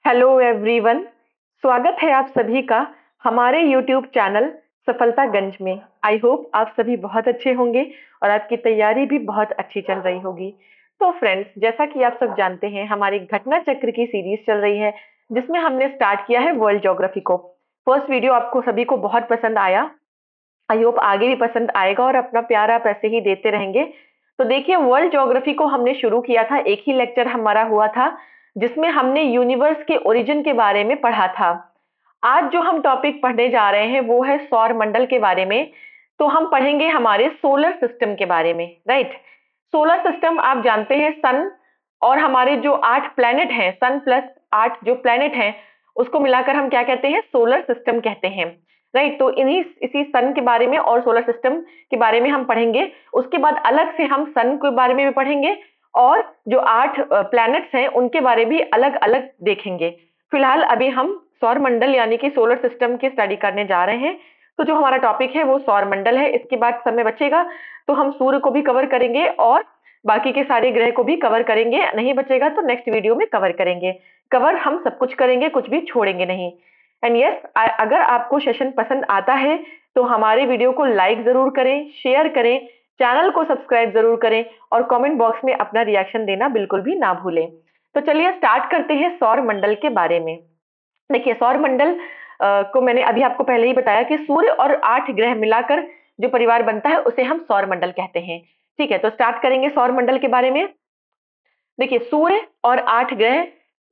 Hello everyone. स्वागत है आप सभी का हमारे यूट्यूब चैनल सफलतागंज में। आई होप आप सभी बहुत अच्छे होंगे और आपकी तैयारी भी बहुत अच्छी चल रही होगी। तो फ्रेंड्स, जैसा कि आप सब जानते हैं, हमारी घटना चक्र की सीरीज चल रही है जिसमें हमने स्टार्ट किया है वर्ल्ड ज्योग्राफी को। फर्स्ट वीडियो आपको सभी को बहुत पसंद आया। आई होप आगे भी पसंद आएगा और अपना प्यार आप ऐसे ही देते रहेंगे। तो देखिए, वर्ल्ड ज्योग्राफी को हमने शुरू किया था, एक ही लेक्चर हमारा हुआ था जिसमें हमने यूनिवर्स के ओरिजिन के बारे में पढ़ा था। आज जो हम टॉपिक पढ़ने जा रहे हैं वो है सौर मंडल के बारे में। तो हम पढ़ेंगे हमारे सोलर सिस्टम के बारे में, राइट। सोलर सिस्टम आप जानते हैं, सन और हमारे जो 8 प्लैनेट हैं, सन प्लस 8 जो प्लैनेट हैं, उसको मिलाकर हम क्या कहते हैं? सोलर सिस्टम कहते हैं, राइट। तो इन्हीं इसी सन के बारे में और सोलर सिस्टम के बारे में हम पढ़ेंगे। उसके बाद अलग से हम सन के बारे में भी पढ़ेंगे और जो 8 प्लैनेट्स हैं उनके बारे भी अलग अलग देखेंगे। फिलहाल अभी हम सौर मंडल यानी कि सोलर सिस्टम की स्टडी करने जा रहे हैं। तो जो हमारा टॉपिक है वो सौर मंडल है। इसके बाद समय बचेगा तो हम सूर्य को भी कवर करेंगे और बाकी के सारे ग्रह को भी कवर करेंगे। नहीं बचेगा तो नेक्स्ट वीडियो में कवर करेंगे। कवर हम सब कुछ करेंगे, कुछ भी छोड़ेंगे नहीं। एंड यस, अगर आपको सेशन पसंद आता है तो हमारे वीडियो को लाइक जरूर करें, शेयर करें, चैनल को सब्सक्राइब जरूर करें और कमेंट बॉक्स में अपना रिएक्शन देना बिल्कुल भी ना भूलें। तो चलिए स्टार्ट करते हैं सौर मंडल के बारे में। देखिए, सौर मंडल को मैंने अभी आपको पहले ही बताया कि सूर्य और 8 ग्रह मिलाकर जो परिवार बनता है उसे हम सौर मंडल कहते हैं। ठीक है, तो स्टार्ट करेंगे सौर मंडल के बारे में। देखिए, सूर्य और 8 ग्रह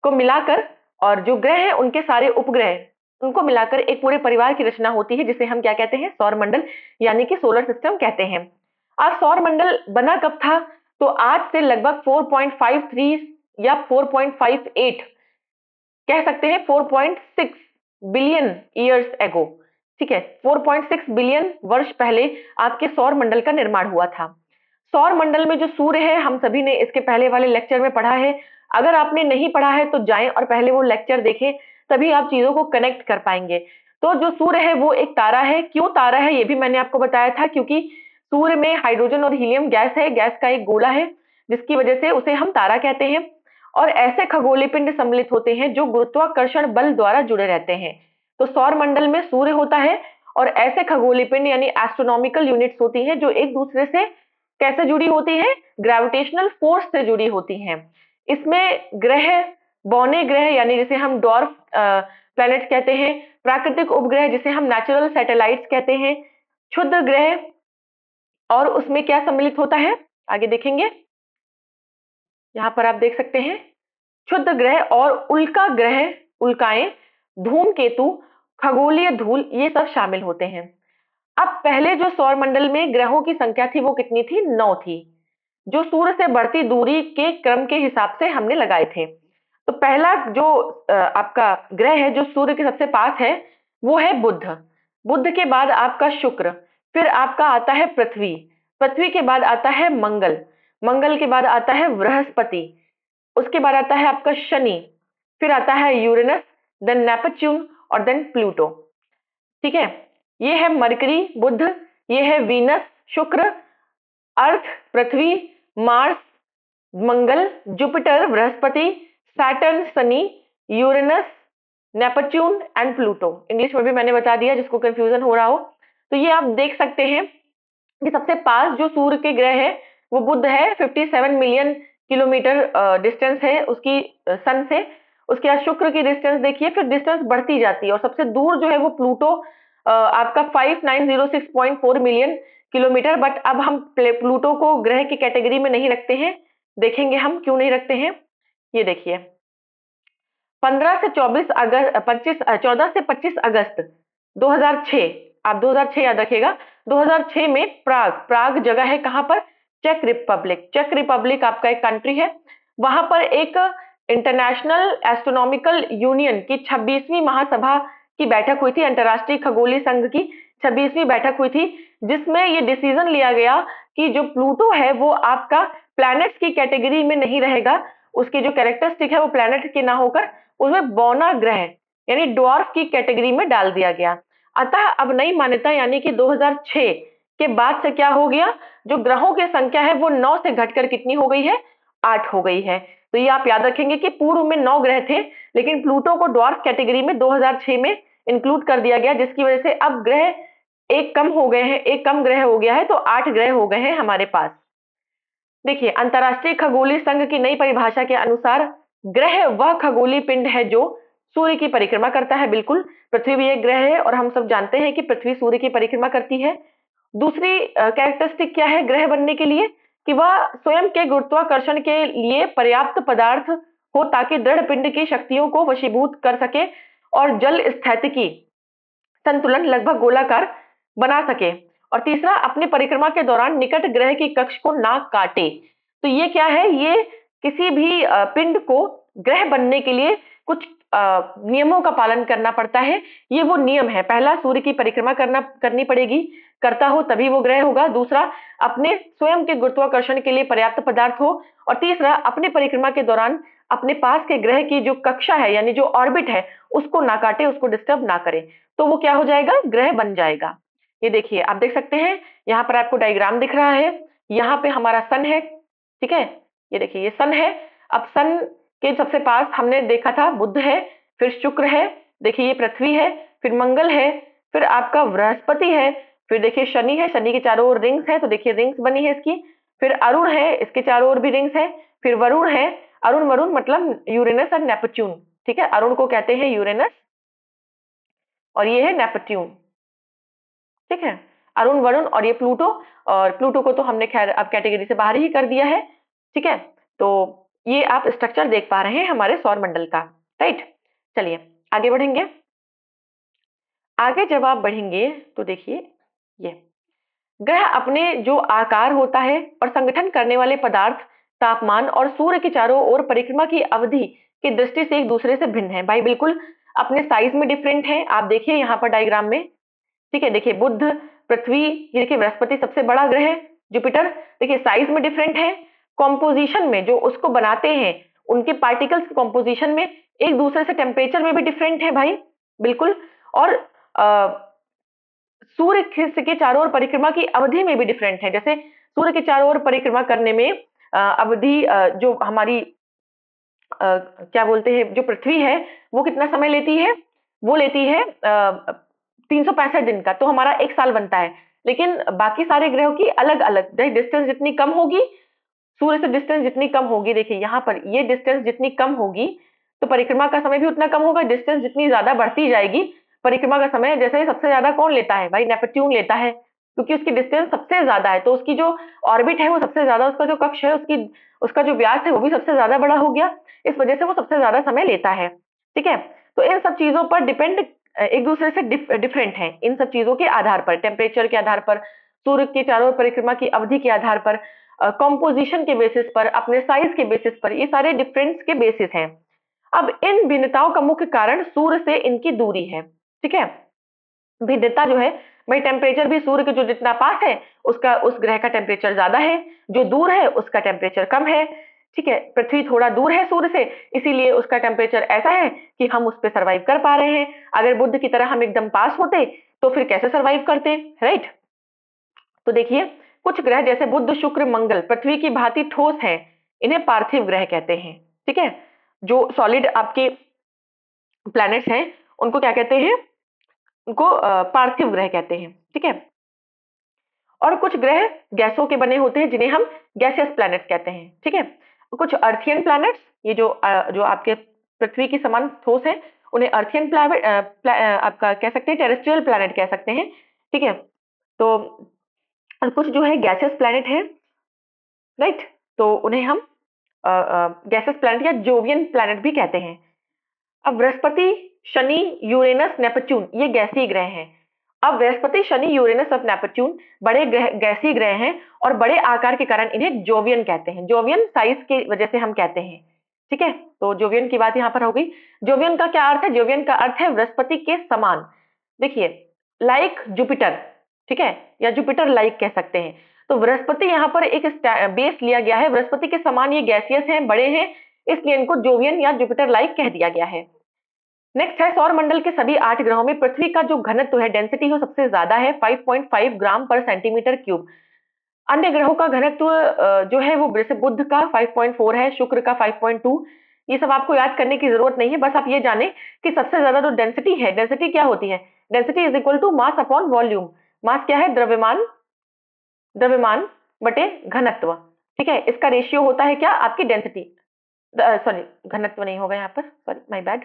को मिलाकर और जो ग्रह हैं उनके सारे उपग्रह उनको मिलाकर एक पूरे परिवार की रचना होती है जिसे हम क्या कहते हैं? सौर मंडल यानी कि सोलर सिस्टम कहते हैं। आज सौर मंडल बना कब था? तो आज से लगभग 4.53 या 4.58 कह सकते हैं, 4.6 बिलियन ईयर्स एगो। ठीक है, 4.6 बिलियन वर्ष पहले आपके सौर मंडल का निर्माण हुआ था। सौर मंडल में जो सूर्य है, हम सभी ने इसके पहले वाले लेक्चर में पढ़ा है। अगर आपने नहीं पढ़ा है तो जाएं और पहले वो लेक्चर देखें, तभी आप चीजों को कनेक्ट कर पाएंगे। तो जो सूर्य है वो एक तारा है। क्यों तारा है ये भी मैंने आपको बताया था, क्योंकि सूर्य में हाइड्रोजन और हीलियम गैस है, गैस का एक गोला है, जिसकी वजह से उसे हम तारा कहते हैं। और ऐसे खगोलीय पिंड सम्मिलित होते हैं जो गुरुत्वाकर्षण बल द्वारा जुड़े रहते हैं। तो सौर मंडल में सूर्य होता है और ऐसे खगोलीय पिंड यानी एस्ट्रोनॉमिकल यूनिट्स होती हैं जो एक दूसरे से कैसे जुड़ी होती है? ग्रेविटेशनल फोर्स से जुड़ी होती हैं। इसमें ग्रह, बौने ग्रह यानी जिसे हम डॉर्फ प्लैनेट कहते हैं, प्राकृतिक उपग्रह जिसे हम नेचुरल सैटेलाइट्स कहते हैं, क्षुद्र ग्रह, और उसमें क्या सम्मिलित होता है आगे देखेंगे। यहाँ पर आप देख सकते हैं क्षुद्र ग्रह और उल्का ग्रह, उल्काएं, धूमकेतु, खगोलीय धूल, ये सब शामिल होते हैं। अब पहले जो सौर मंडल में ग्रहों की संख्या थी वो कितनी थी? 9 थी, जो सूर्य से बढ़ती दूरी के क्रम के हिसाब से हमने लगाए थे। तो पहला जो आपका ग्रह है जो सूर्य के सबसे पास है वो है बुध। बुध के बाद आपका शुक्र, फिर आपका आता है पृथ्वी, पृथ्वी के बाद आता है मंगल, मंगल के बाद आता है बृहस्पति, उसके बाद आता है आपका शनि, फिर आता है यूरेनस, देन नेपच्यून और देन प्लूटो। ठीक है, ये है मरकरी बुध, ये है वीनस शुक्र, अर्थ पृथ्वी, मार्स मंगल, जुपिटर बृहस्पति, सैटर्न शनि, Uranus, Neptune and Pluto. English में भी मैंने बता दिया जिसको कंफ्यूजन हो रहा हो। तो ये आप देख सकते हैं कि सबसे पास जो सूर्य के ग्रह है वो बुध है, 57 मिलियन किलोमीटर डिस्टेंस है उसकी सन से। उसके बाद शुक्र की डिस्टेंस देखिए, फिर डिस्टेंस बढ़ती जाती है और सबसे दूर जो है वो प्लूटो, आपका 5906.4 मिलियन किलोमीटर। बट अब हम प्लूटो को ग्रह की कैटेगरी में नहीं रखते हैं, देखेंगे हम क्यों नहीं रखते हैं। ये देखिए, 15 से 24 अगस्त 25 14 से 25 अगस्त 2006, आप 2006 याद रखिएगा। 2006 में प्राग, प्राग जगह है कहां पर? Check Republic. चेक रिपब्लिक आपका एक कंट्री है। वहां पर एक इंटरनेशनल एस्ट्रोनॉमिकल यूनियन की 26वीं महासभा की बैठक हुई थी, अंतरराष्ट्रीय खगोलीय संघ की 26वीं बैठक हुई थी, जिसमें यह डिसीजन लिया गया कि जो प्लूटो है वो आपका प्लैनेट्स की कैटेगरी में नहीं रहेगा, उसकी जो कैरेक्टरिस्टिक है वो प्लैनेट के ना होकर उसमें बौना ग्रह यानी ड्वार्फ की कैटेगरी में डाल दिया गया। अतः अब नई मान्यता यानी कि 2006 के बाद से क्या हो गया? जो ग्रहों की संख्या है वो 9 से घटकर कितनी हो गई है? 8 हो गई है। तो ये आप याद रखेंगे कि पूर्व में 9 ग्रह थे, लेकिन प्लूटो को ड्वार्फ कैटेगरी में 2006 में इंक्लूड कर दिया गया, जिसकी वजह से अब ग्रह एक कम हो गए हैं, एक कम ग्रह हो गया है, तो 8 ग्रह हो गए हैं हमारे पास। देखिए, अंतर्राष्ट्रीय खगोलीय संघ की नई परिभाषा के अनुसार ग्रह वह खगोलीय पिंड है जो सूर्य की परिक्रमा करता है। बिल्कुल, पृथ्वी भी एक ग्रह है और हम सब जानते हैं कि पृथ्वी सूर्य की परिक्रमा करती है। दूसरी कैरेक्टरिस्टिक क्या है ग्रह बनने के लिए, कि वह स्वयं के गुरुत्वाकर्षण के लिए पर्याप्त पदार्थ हो ताकि दृढ़ पिंड की शक्तियों को वशीभूत कर सके और जल स्थितिकी संतुलन लगभग गोलाकार बना सके। और तीसरा, अपनी परिक्रमा के दौरान निकट ग्रह की कक्ष को ना काटे। तो ये क्या है, ये किसी भी पिंड को ग्रह बनने के लिए कुछ नियमों का पालन करना पड़ता है। ये वो नियम है, पहला सूर्य की परिक्रमा करनी पड़ेगी, करता हो तभी वो ग्रह होगा। दूसरा, अपने स्वयं के गुरुत्वाकर्षण के लिए पर्याप्त पदार्थ हो। और तीसरा, अपनी परिक्रमा के दौरान अपने पास के ग्रह की जो कक्षा है यानी जो ऑर्बिट है उसको ना काटे, उसको डिस्टर्ब ना करे, तो वो क्या हो जाएगा, ग्रह बन जाएगा। ये देखिए, आप देख सकते हैं यहाँ पर आपको डायग्राम दिख रहा है। यहाँ पे हमारा सन है, ठीक है, ये देखिए ये सन है। अब सन के सबसे पास हमने देखा था बुध है, फिर शुक्र है, देखिए ये पृथ्वी है, फिर मंगल है, फिर आपका बृहस्पति है, फिर देखिए शनि है, शनि के चारों ओर रिंग्स है, तो देखिए रिंग्स बनी है इसकी। फिर अरुण है, इसके चारों ओर भी रिंग्स है। फिर वरुण है, अरुण वरुण मतलब यूरेनस और नेपच्यून, ठीक है, अरुण को कहते हैं यूरेनस और ये है नेपट्यून, ठीक है, अरुण वरुण और ये प्लूटो। और प्लूटो को तो हमने खैर अब कैटेगरी से बाहर ही कर दिया है, ठीक है। तो ये आप स्ट्रक्चर देख पा रहे हैं हमारे सौर मंडल का, राइट। चलिए आगे बढ़ेंगे। आगे जब आप बढ़ेंगे तो देखिए ये ग्रह अपने जो आकार होता है और संगठन करने वाले पदार्थ, तापमान और सूर्य के चारों ओर परिक्रमा की अवधि की दृष्टि से एक दूसरे से भिन्न है। भाई बिल्कुल, अपने साइज में डिफरेंट है। आप देखिए यहाँ पर डायग्राम में, ठीक है, देखिए बुध, पृथ्वी, ये देखिए बृहस्पति सबसे बड़ा ग्रह है, जुपिटर देखिए साइज में डिफरेंट है, कॉम्पोजिशन में जो उसको बनाते हैं उनके पार्टिकल्स के कॉम्पोजिशन में एक दूसरे से टेम्परेचर में भी डिफरेंट है भाई, बिल्कुल। और सूर्य के चारों ओर परिक्रमा की अवधि में भी डिफरेंट है। जैसे सूर्य के चारों ओर परिक्रमा करने में अवधि जो हमारी क्या बोलते हैं जो पृथ्वी है वो कितना समय लेती है, वो लेती है 365 दिन का, तो हमारा एक साल बनता है। लेकिन बाकी सारे ग्रहों की अलग अलग डिस्टेंस जितनी कम होगी, सूर्य से डिस्टेंस जितनी कम होगी, देखिए यहाँ पर ये डिस्टेंस जितनी कम होगी तो परिक्रमा का समय भी उतना कम होगा। डिस्टेंस जितनी ज्यादा बढ़ती जाएगी परिक्रमा का समय, जैसे सबसे ज्यादा कौन लेता है भाई, नेपट्यून लेता है, क्योंकि उसकी डिस्टेंस सबसे ज्यादा है, तो उसकी जो ऑर्बिट है वो सबसे ज्यादा, उसका जो कक्ष है उसकी उसका जो व्यास है वो भी सबसे ज्यादा बड़ा हो गया, इस वजह से वो सबसे ज्यादा समय लेता है, ठीक है। तो इन सब चीजों पर डिपेंड एक दूसरे से डिफरेंट है, इन सब चीजों के आधार पर, टेम्परेचर के आधार पर, सूर्य के चारों ओर परिक्रमा की अवधि के आधार पर, कॉम्पोजिशन के बेसिस पर, अपने साइज के बेसिस पर, ये सारे डिफरेंस के बेसिस हैं। अब इन भिन्नताओं का मुख्य कारण सूर्य से इनकी दूरी है, ठीक है। भिन्नता जो है भाई, टेम्परेचर भी सूर्य के जो जितना पास है उसका उस ग्रह का टेम्परेचर ज्यादा है, जो दूर है उसका टेम्परेचर कम है, ठीक है। पृथ्वी थोड़ा दूर है सूर्य से, इसीलिए उसका टेम्परेचर ऐसा है कि हम उस पर सर्वाइव कर पा रहे हैं। अगर बुध की तरह हम एकदम पास होते तो फिर कैसे सर्वाइव करते, राइट। तो देखिए कुछ ग्रह जैसे बुध, शुक्र, मंगल पृथ्वी की भांति ठोस है, इन्हें पार्थिव ग्रह कहते हैं, ठीक है। जो सॉलिड आपके प्लैनेट्स हैं उनको क्या कहते हैं, उनको पार्थिव ग्रह कहते हैं, ठीक है। और कुछ ग्रह गैसों के बने होते हैं जिन्हें हम गैसियस प्लैनेट्स कहते हैं, ठीक है। कुछ अर्थियन प्लैनेट्स, ये जो आपके पृथ्वी की समान ठोस है उन्हें अर्थियन प्लैनेट आपका कह सकते हैं, टेरेस्ट्रियल प्लैनेट कह सकते हैं, ठीक है। तो और कुछ जो है गैसियस प्लैनेट है, राइट, तो उन्हें हम गैसियस प्लैनेट या जोवियन प्लैनेट भी कहते हैं। अब बृहस्पति, शनि, यूरेनस, नेपच्यून ये गैसीय ग्रह हैं। अब बृहस्पति, शनि, यूरेनस और नेपच्यून बड़े ग्रह, गैसीय ग्रह हैं और बड़े आकार के कारण इन्हें जोवियन कहते हैं। जोवियन साइज की वजह से हम कहते हैं, ठीक है। तो जोवियन की बात यहाँ पर हो गई। जोवियन का क्या अर्थ है, जोवियन का अर्थ है बृहस्पति के समान। देखिए लाइक जुपिटर, ठीक है, या जुपिटर लाइक कह सकते हैं। तो बृहस्पति यहाँ पर एक बेस लिया गया है, बृहस्पति के समान ये गैसियस हैं, बड़े हैं, इसलिए इनको जोवियन या जुपिटर लाइक कह दिया गया है। नेक्स्ट है सौर मंडल के सभी 8 ग्रहों में पृथ्वी का जो घनत्व है, डेंसिटी, वो सबसे ज्यादा है, 5.5 ग्राम पर सेंटीमीटर क्यूब। अन्य ग्रहों का घनत्व जो है वो जैसे बुध का 5.4 है, शुक्र का 5.2। ये सब आपको याद करने की जरूरत नहीं है, बस आप ये जाने कि सबसे ज्यादा जो डेंसिटी है, डेंसिटी क्या होती है? Density is equal to mass upon volume. Mass क्या है? द्रव्यमान, द्रव्यमान बटे घनत्व। ठीक है, इसका रेशियो होता है क्या? आपकी डेंसिटी, सॉरी घनत्व नहीं होगा यहाँ पर, सॉरी माय बैड,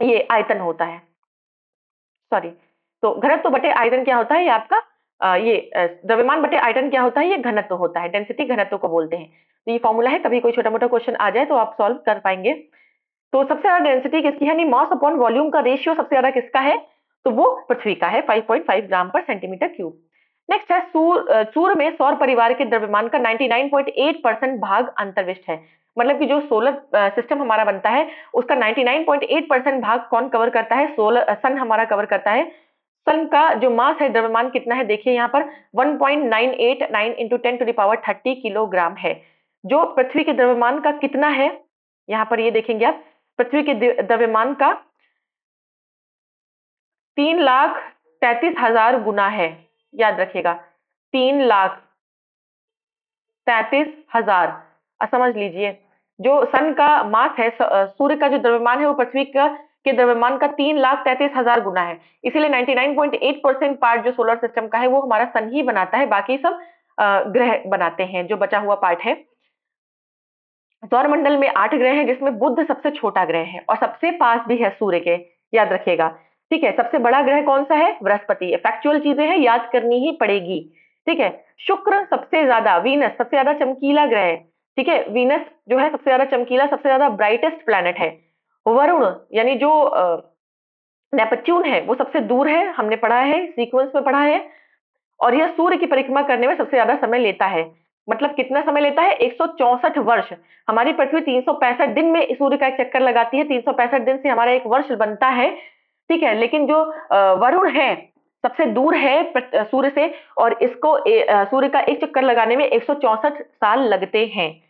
ये आयतन होता है, सॉरी। तो घनत्व बटे आयतन क्या होता है? ये आपका द्रव्यमान बटे आयतन क्या होता है? ये घनत्व होता है, डेंसिटी घनत्व को बोलते हैं। तो ये फॉर्मूला है, कभी कोई छोटा मोटा क्वेश्चन आ जाए तो आप सॉल्व कर पाएंगे। तो सबसे ज्यादा डेंसिटी किसकी है? मास अपॉन वॉल्यूम का रेशियो सबसे ज्यादा किसका है? तो वो पृथ्वी का है, 5.5 ग्राम पर सेंटीमीटर क्यूब। नेक्स्ट है सूर्य में सौर परिवार के द्रव्यमान का 99.8% भाग अंतर्विष्ट है। मतलब कि जो सोलर सिस्टम हमारा बनता है उसका 99.8% भाग कौन कवर करता है? सन हमारा कवर करता है। सन का जो मास है, द्रव्यमान कितना है? देखिए यहाँ पर 1.989 into 10 to the power 30 kilogram है। जो पृथ्वी के द्रव्यमान का कितना है? यहाँ पर ये देखेंगे आप, पृथ्वी के द्रव्यमान का 3,33,000 गुना है। याद रखिएगा, 3,33,000। समझ लीजिए, जो सन का मास है, सूर्य का जो द्रव्यमान है वो पृथ्वी का के द्रव्यमान का 3,33,000 गुना है। इसीलिए 99.8% पार्ट जो सोलर सिस्टम का है वो हमारा सन ही बनाता है, बाकी सब ग्रह बनाते हैं, जो बचा हुआ पार्ट है। सौरमंडल में 8 ग्रह हैं, जिसमें बुध सबसे छोटा ग्रह है और सबसे पास भी है सूर्य के। याद रखिएगा, ठीक है। सबसे बड़ा ग्रह कौन सा है? बृहस्पति। फैक्चुअल चीजें हैं, याद करनी ही पड़ेगी, ठीक है। शुक्र सबसे ज्यादा, वीनस सबसे ज्यादा चमकीला ग्रह है, ठीक है। वीनस जो है सबसे ज्यादा चमकीला, सबसे ज्यादा ब्राइटेस्ट प्लैनेट है। वरुण यानी जो नेपच्यून है वो सबसे दूर है, हमने पढ़ा है, सीक्वेंस में पढ़ा है। और यह सूर्य की परिक्रमा करने में सबसे ज्यादा समय लेता है। मतलब कितना समय लेता है? 164 वर्ष। हमारी पृथ्वी 365 दिन में सूर्य का एक चक्कर लगाती है, 365 दिन से हमारा एक वर्ष बनता है, ठीक है। लेकिन जो वरुण है सबसे दूर है सूर्य से, और इसको सूर्य का एक चक्कर लगाने में 164 साल लगते हैं।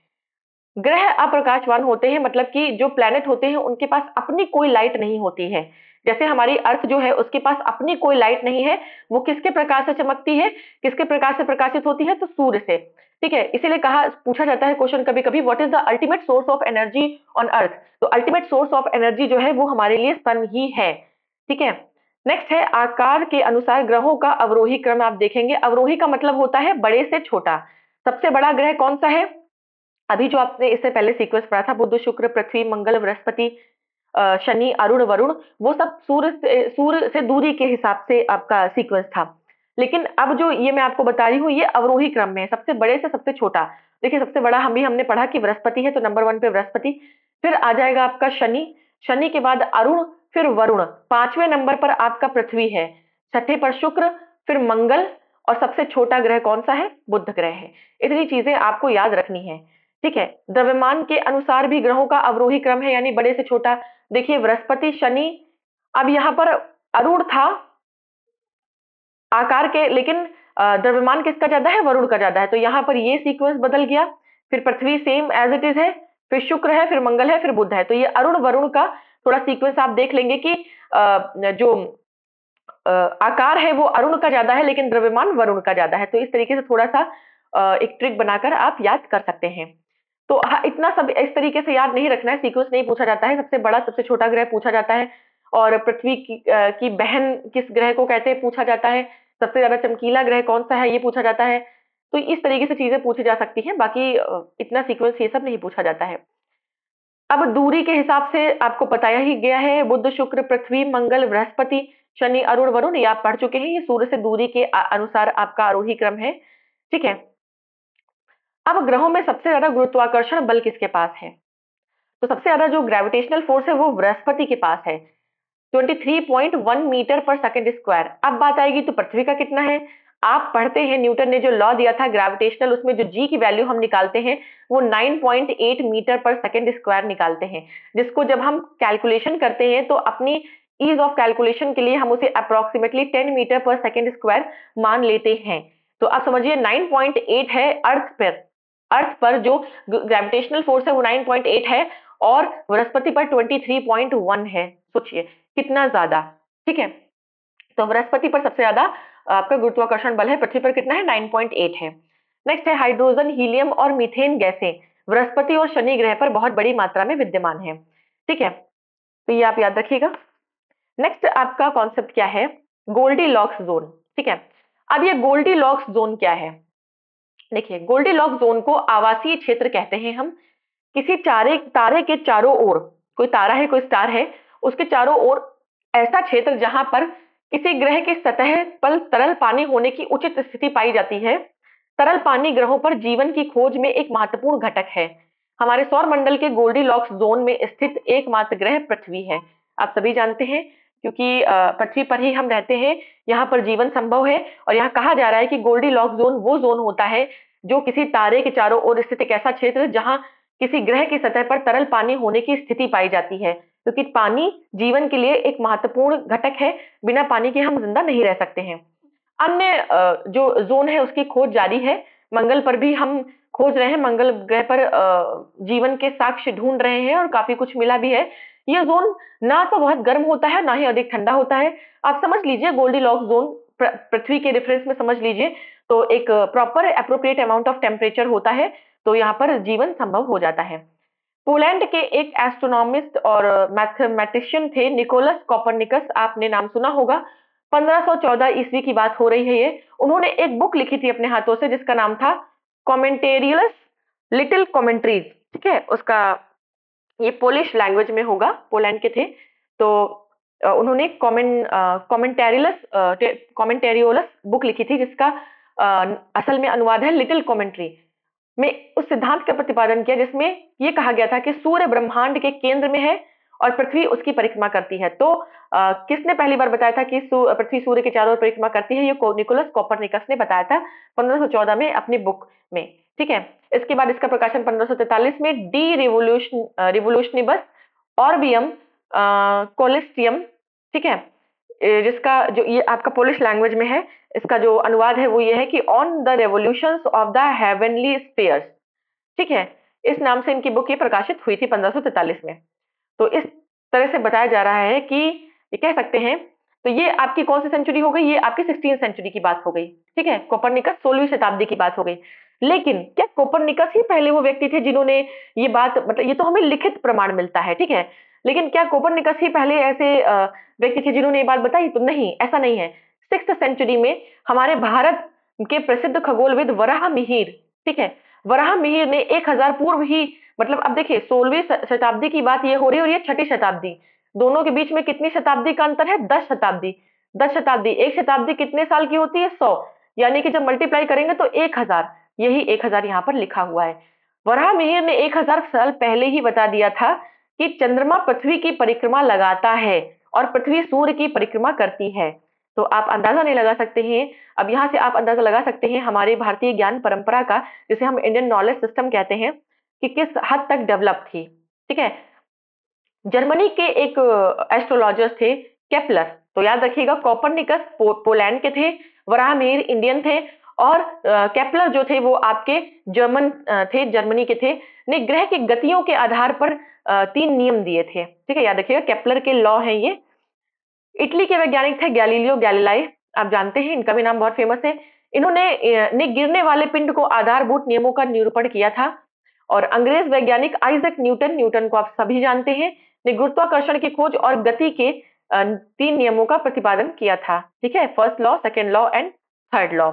ग्रह अप्रकाशवान होते हैं, मतलब कि जो प्लैनेट होते हैं उनके पास अपनी कोई लाइट नहीं होती है। जैसे हमारी अर्थ जो है उसके पास अपनी कोई लाइट नहीं है, वो किसके प्रकाश से चमकती है, किसके प्रकाश से प्रकाशित होती है? तो सूर्य से, ठीक है। इसीलिए कहा, पूछा जाता है क्वेश्चन कभी कभी, what is the ultimate source of energy on earth? तो अल्टीमेट सोर्स ऑफ एनर्जी जो है वो हमारे लिए सन ही है, ठीक है। नेक्स्ट है, आकार के अनुसार ग्रहों का अवरोही क्रम आप देखेंगे। अवरोही का मतलब होता है बड़े से छोटा। सबसे बड़ा ग्रह कौन सा है? अभी जो आपने इससे पहले सीक्वेंस पढ़ा था, बुध शुक्र पृथ्वी मंगल बृहस्पति शनि अरुण वरुण, वो सब सूर्य से दूरी के हिसाब से आपका सीक्वेंस था। लेकिन अब जो ये मैं आपको बता रही हूँ ये अवरोही क्रम में है, सबसे बड़े से सबसे छोटा। देखिए सबसे बड़ा हमने पढ़ा कि बृहस्पति है, तो नंबर 1 पे बृहस्पति, फिर आ जाएगा आपका शनि, शनि के बाद अरुण, फिर वरुण, 5वें नंबर पर आपका पृथ्वी है, छठे पर शुक्र, फिर मंगल, और सबसे छोटा ग्रह कौन सा है? बुध ग्रह है। इतनी चीजें आपको याद रखनी है, ठीक है। द्रव्यमान के अनुसार भी ग्रहों का अवरोही क्रम है, यानी बड़े से छोटा। देखिए बृहस्पति शनि, अब यहाँ पर अरुण था आकार के, लेकिन द्रव्यमान किसका ज्यादा है? वरुण का ज्यादा है, तो यहाँ पर ये सीक्वेंस बदल गया। फिर पृथ्वी सेम एज इट इज है, फिर शुक्र है, फिर मंगल है, फिर बुध है। तो ये अरुण वरुण का थोड़ा सीक्वेंस आप देख लेंगे कि जो आकार है वो अरुण का ज्यादा है, लेकिन द्रव्यमान वरुण का ज्यादा है। तो इस तरीके से थोड़ा सा एक ट्रिक बनाकर आप याद कर सकते हैं। तो हाँ, इतना सब इस तरीके से याद नहीं रखना है, सीक्वेंस नहीं पूछा जाता है, सबसे बड़ा सबसे छोटा ग्रह पूछा जाता है, और पृथ्वी की बहन किस ग्रह को कहते हैं पूछा जाता है, सबसे ज्यादा चमकीला ग्रह कौन सा है ये पूछा जाता है। तो इस तरीके से चीजें पूछी जा सकती हैं, बाकी इतना सीक्वेंस ये सब नहीं पूछा जाता है। अब दूरी के हिसाब से आपको बताया ही गया है, बुध शुक्र पृथ्वी मंगल बृहस्पति शनि अरुण वरुण, ये आप पढ़ चुके हैं। ये सूर्य से दूरी के अनुसार आपका आरोही क्रम है, ठीक है। अब ग्रहों में सबसे ज्यादा गुरुत्वाकर्षण बल किसके पास है? तो सबसे ज्यादा जो ग्रेविटेशनल फोर्स है वो बृहस्पति के पास है, 23.1 मीटर पर सेकंड स्क्वायर। अब बात आएगी तो पृथ्वी का कितना है? आप पढ़ते हैं न्यूटन ने जो लॉ दिया था ग्रेविटेशनल, उसमें जो जी की वैल्यू हम निकालते हैं वो 9.8 मीटर पर सेकंड स्क्वायर निकालते हैं, जिसको जब हम कैलकुलेशन करते हैं तो अपनी ईज ऑफ कैलकुलेशन के लिए हम उसे अप्रोक्सीमेटली 10 मीटर पर सेकंड स्क्वायर मान लेते हैं। तो आप समझिए 9.8 है अर्थ पर जो ग्रेविटेशनल फोर्स है वो 9.8 है, और बृहस्पति पर 23.1 है। सोचिए कितना ज्यादा, ठीक है। तो बृहस्पति पर सबसे ज्यादा आपका गुरुत्वाकर्षण बल है पृथ्वी पर कितना है, 9.8 है। नेक्स्ट है हाइड्रोजन, हीलियम और मीथेन गैसें बृहस्पति और शनि ग्रह पर बहुत बड़ी मात्रा में विद्यमान है। ठीक है, तो ये आप याद रखिएगा। नेक्स्ट आपका कॉन्सेप्ट क्या है, गोल्डी लॉक्स जोन। ठीक है, अब ये गोल्डी लॉक्स जोन क्या है, देखिए गोल्डी लॉक्स जोन को आवासीय क्षेत्र कहते हैं हम। किसी तारे के चारों ओर, कोई तारा है, कोई स्टार है, उसके चारों ओर ऐसा क्षेत्र जहां पर किसी ग्रह की सतह पर तरल पानी होने की उचित स्थिति पाई जाती है। तरल पानी ग्रहों पर जीवन की खोज में एक महत्वपूर्ण घटक है। हमारे सौर मंडल के गोल्डीलॉक्स जोन में स्थित एकमात्र ग्रह पृथ्वी है। आप सभी जानते हैं, क्योंकि पृथ्वी पर ही हम रहते हैं, यहाँ पर जीवन संभव है। और यहाँ कहा जा रहा है कि गोल्डीलॉक्स जोन वो जोन होता है जो किसी तारे के चारों ओर स्थित एक ऐसा क्षेत्र जहां किसी ग्रह की सतह पर तरल पानी होने की स्थिति पाई जाती है, क्योंकि पानी जीवन के लिए एक महत्वपूर्ण घटक है। बिना पानी के हम जिंदा नहीं रह सकते हैं। अन्य जो जोन है उसकी खोज जारी है। मंगल पर भी हम खोज रहे हैं, मंगल ग्रह पर जीवन के साक्ष्य ढूंढ रहे हैं और काफी कुछ मिला भी है। यह जोन ना तो बहुत गर्म होता है, ना ही अधिक ठंडा होता है। आप समझ लीजिए गोल्डीलॉक्स जोन पृथ्वी के रेफरेंस में समझ लीजिए, तो एक proper appropriate amount of temperature होता है, तो यहाँ पर जीवन संभव हो जाता है। पोलैंड के एक एस्ट्रोनॉमिस्ट और मैथमेटिशियन थे निकोलस कॉपरनिकस, आपने नाम सुना होगा। 1514 ईस्वी की बात हो रही है ये। उन्होंने एक बुक लिखी थी अपने हाथों से जिसका नाम था कॉमेंटेरियल्स लिटिल कॉमेंट्रीज। ठीक है, उसका ये पोलिश लैंग्वेज में होगा, पोलैंड के थे। तो उन्होंने कॉमेंटेरियोलस बुक लिखी थी जिसका असल में अनुवाद है लिटिल कॉमेंट्री। में उस सिद्धांत का प्रतिपादन किया जिसमें यह कहा गया था कि सूर्य ब्रह्मांड के केंद्र में है और पृथ्वी उसकी परिक्रमा करती है। तो किसने पहली बार बताया था कि पृथ्वी सूर्य के चारों ओर परिक्रमा करती है, ये निकोलस कॉपरनिकस ने बताया था 1514 में अपनी बुक में। ठीक है, इसके बाद इसका प्रकाशन 1543 में डी रिवोल्यूशनिबस ऑर्बियम कोलिस्टियम, ठीक है, जिसका जो ये आपका पोलिश लैंग्वेज में है, इसका जो अनुवाद है वो ये है कि on the revolutions of the heavenly spheres. ठीक है, इस नाम से इनकी बुक ये प्रकाशित हुई थी 1543 में। तो इस तरह से बताया जा रहा है कि ये कह सकते हैं, तो ये आपकी कौन सी सेंचुरी हो गई, ये आपकी 16वीं सेंचुरी की बात हो गई। ठीक है, कोपरनिकस 16वीं शताब्दी की बात हो गई। लेकिन क्या कोपरनिकस ही पहले वो व्यक्ति थे जिन्होंने ये बात, मतलब ये तो हमें लिखित प्रमाण मिलता है, ठीक है, लेकिन क्या कोपरनिकस ही पहले ऐसे व्यक्ति थे जिन्होंने ये बात बताई? तो नहीं, ऐसा नहीं है। 6th सेंचुरी में हमारे भारत के प्रसिद्ध खगोलविद वराहमिहिर, ठीक है, वराहमिहिर ने 1000 पूर्व ही, मतलब अब देखिए 16वीं शताब्दी की बात ये हो रही है और ये 6ठी शताब्दी, दोनों के बीच में कितनी शताब्दी का अंतर है? 10 शताब्दी। 10 शताब्दी, एक शताब्दी कितने साल की होती है? 100, यानी कि जब मल्टीप्लाई करेंगे तो 1000, यही 1000 यहाँ पर लिखा हुआ है। वराहमिहिर ने 1000 साल पहले ही बता दिया था कि चंद्रमा पृथ्वी की परिक्रमा लगाता है और पृथ्वी सूर्य की परिक्रमा करती है। तो आप अंदाजा नहीं लगा सकते हैं, अब यहाँ से आप अंदाजा लगा सकते हैं हमारी भारतीय ज्ञान परंपरा का, जिसे हम इंडियन नॉलेज सिस्टम कहते हैं, कि किस हद तक डेवलप थी। ठीक है, जर्मनी के एक एस्ट्रोलॉजर थे केपलर, तो याद रखिएगा कोपरनिकस पोलैंड के थे, वराहमिहिर इंडियन थे, और केपलर जो थे वो आपके जर्मन थे, जर्मनी के थे। ने ग्रह की गतियों के आधार पर 3 नियम दिए थे। ठीक है, याद रखिएगा केपलर के लॉ हैं ये। इटली के वैज्ञानिक थे गैलीलियो गैलीलाई, आप जानते हैं इनका भी नाम बहुत फेमस है। इन्होंने ने गिरने वाले पिंड को आधारभूत नियमों का निरूपण किया था। और अंग्रेज वैज्ञानिक आइजैक न्यूटन, न्यूटन को आप सभी जानते हैं, ने गुरुत्वाकर्षण की खोज और गति के 3 नियमों का प्रतिपादन किया था। ठीक है, first law, second law and third law.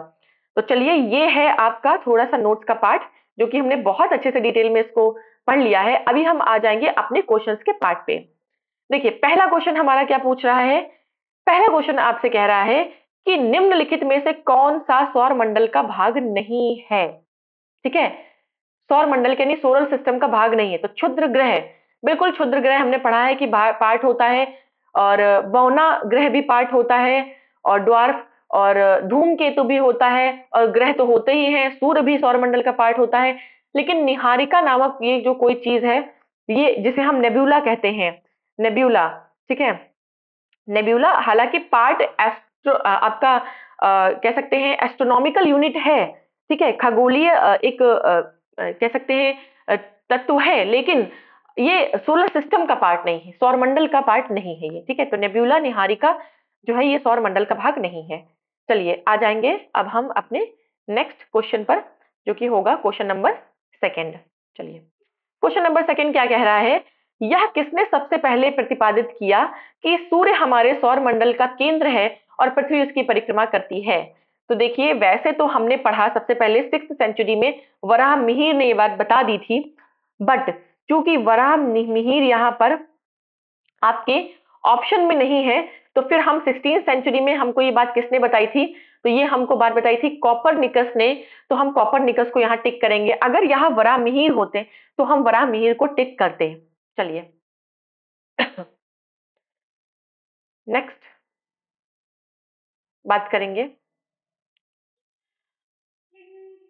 तो चलिए, ये है आपका थोड़ा सा नोट्स का पार्ट, जो कि हमने बहुत अच्छे से डिटेल में इसको पढ़ लिया है। अभी हम आ जाएंगे अपने क्वेश्चंस के पार्ट पे। देखिए, पहला क्वेश्चन हमारा क्या पूछ रहा है? पहला क्वेश्चन आपसे कह रहा है कि निम्नलिखित में से कौन सा सौर मंडल का भाग नहीं है? ठीक है, सौर मंडल के यानी सोलर सिस्टम का भाग नहीं है। तो क्षुद्र ग्रह, बिल्कुल क्षुद्र ग्रह हमने पढ़ा है कि पार्ट होता है, और बौना ग्रह भी पार्ट होता है, और ड्वार्फ और धूमकेतु भी होता है, और ग्रह तो होते ही हैं, सूर्य भी सौरमंडल का पार्ट होता है। लेकिन निहारिका नामक ये जो कोई चीज है, ये जिसे हम नेब्यूला कहते हैं, नेब्यूला, ठीक है, नेब्यूला हालांकि पार्ट एस्ट्रो आपका कह सकते हैं एस्ट्रोनॉमिकल यूनिट है, ठीक है, खगोलीय एक कह सकते हैं तत्व है, लेकिन ये सोलर सिस्टम का पार्ट नहीं है, सौरमंडल का पार्ट नहीं है ये। ठीक है, तो नेब्यूला निहारिका जो है ये सौरमंडल का भाग नहीं है। चलिए आ जाएंगे अब हम अपने नेक्स्ट क्वेश्चन पर, जो कि होगा क्वेश्चन नंबर सेकंड। चलिए क्वेश्चन नंबर सेकंड क्या कह रहा है, यह किसने सबसे पहले प्रतिपादित किया कि सूर्य हमारे सौर मंडल का केंद्र है और पृथ्वी उसकी परिक्रमा करती है। तो देखिए वैसे तो हमने पढ़ा सबसे पहले 6th सेंचुरी में वराह मिहिर ने ये बात बता दी थी, बट चूंकि वराह मिहिर यहाँ पर आपके ऑप्शन में नहीं है, तो फिर हम 16th सेंचुरी में हमको ये बात किसने बताई थी, तो ये हमको बात बताई थी कॉपरनिकस ने। तो हम कॉपरनिकस को यहाँ टिक करेंगे, अगर यहाँ वराहमिहिर होते तो हम वराहमिहिर को टिक करते। चलिए नेक्स्ट बात करेंगे,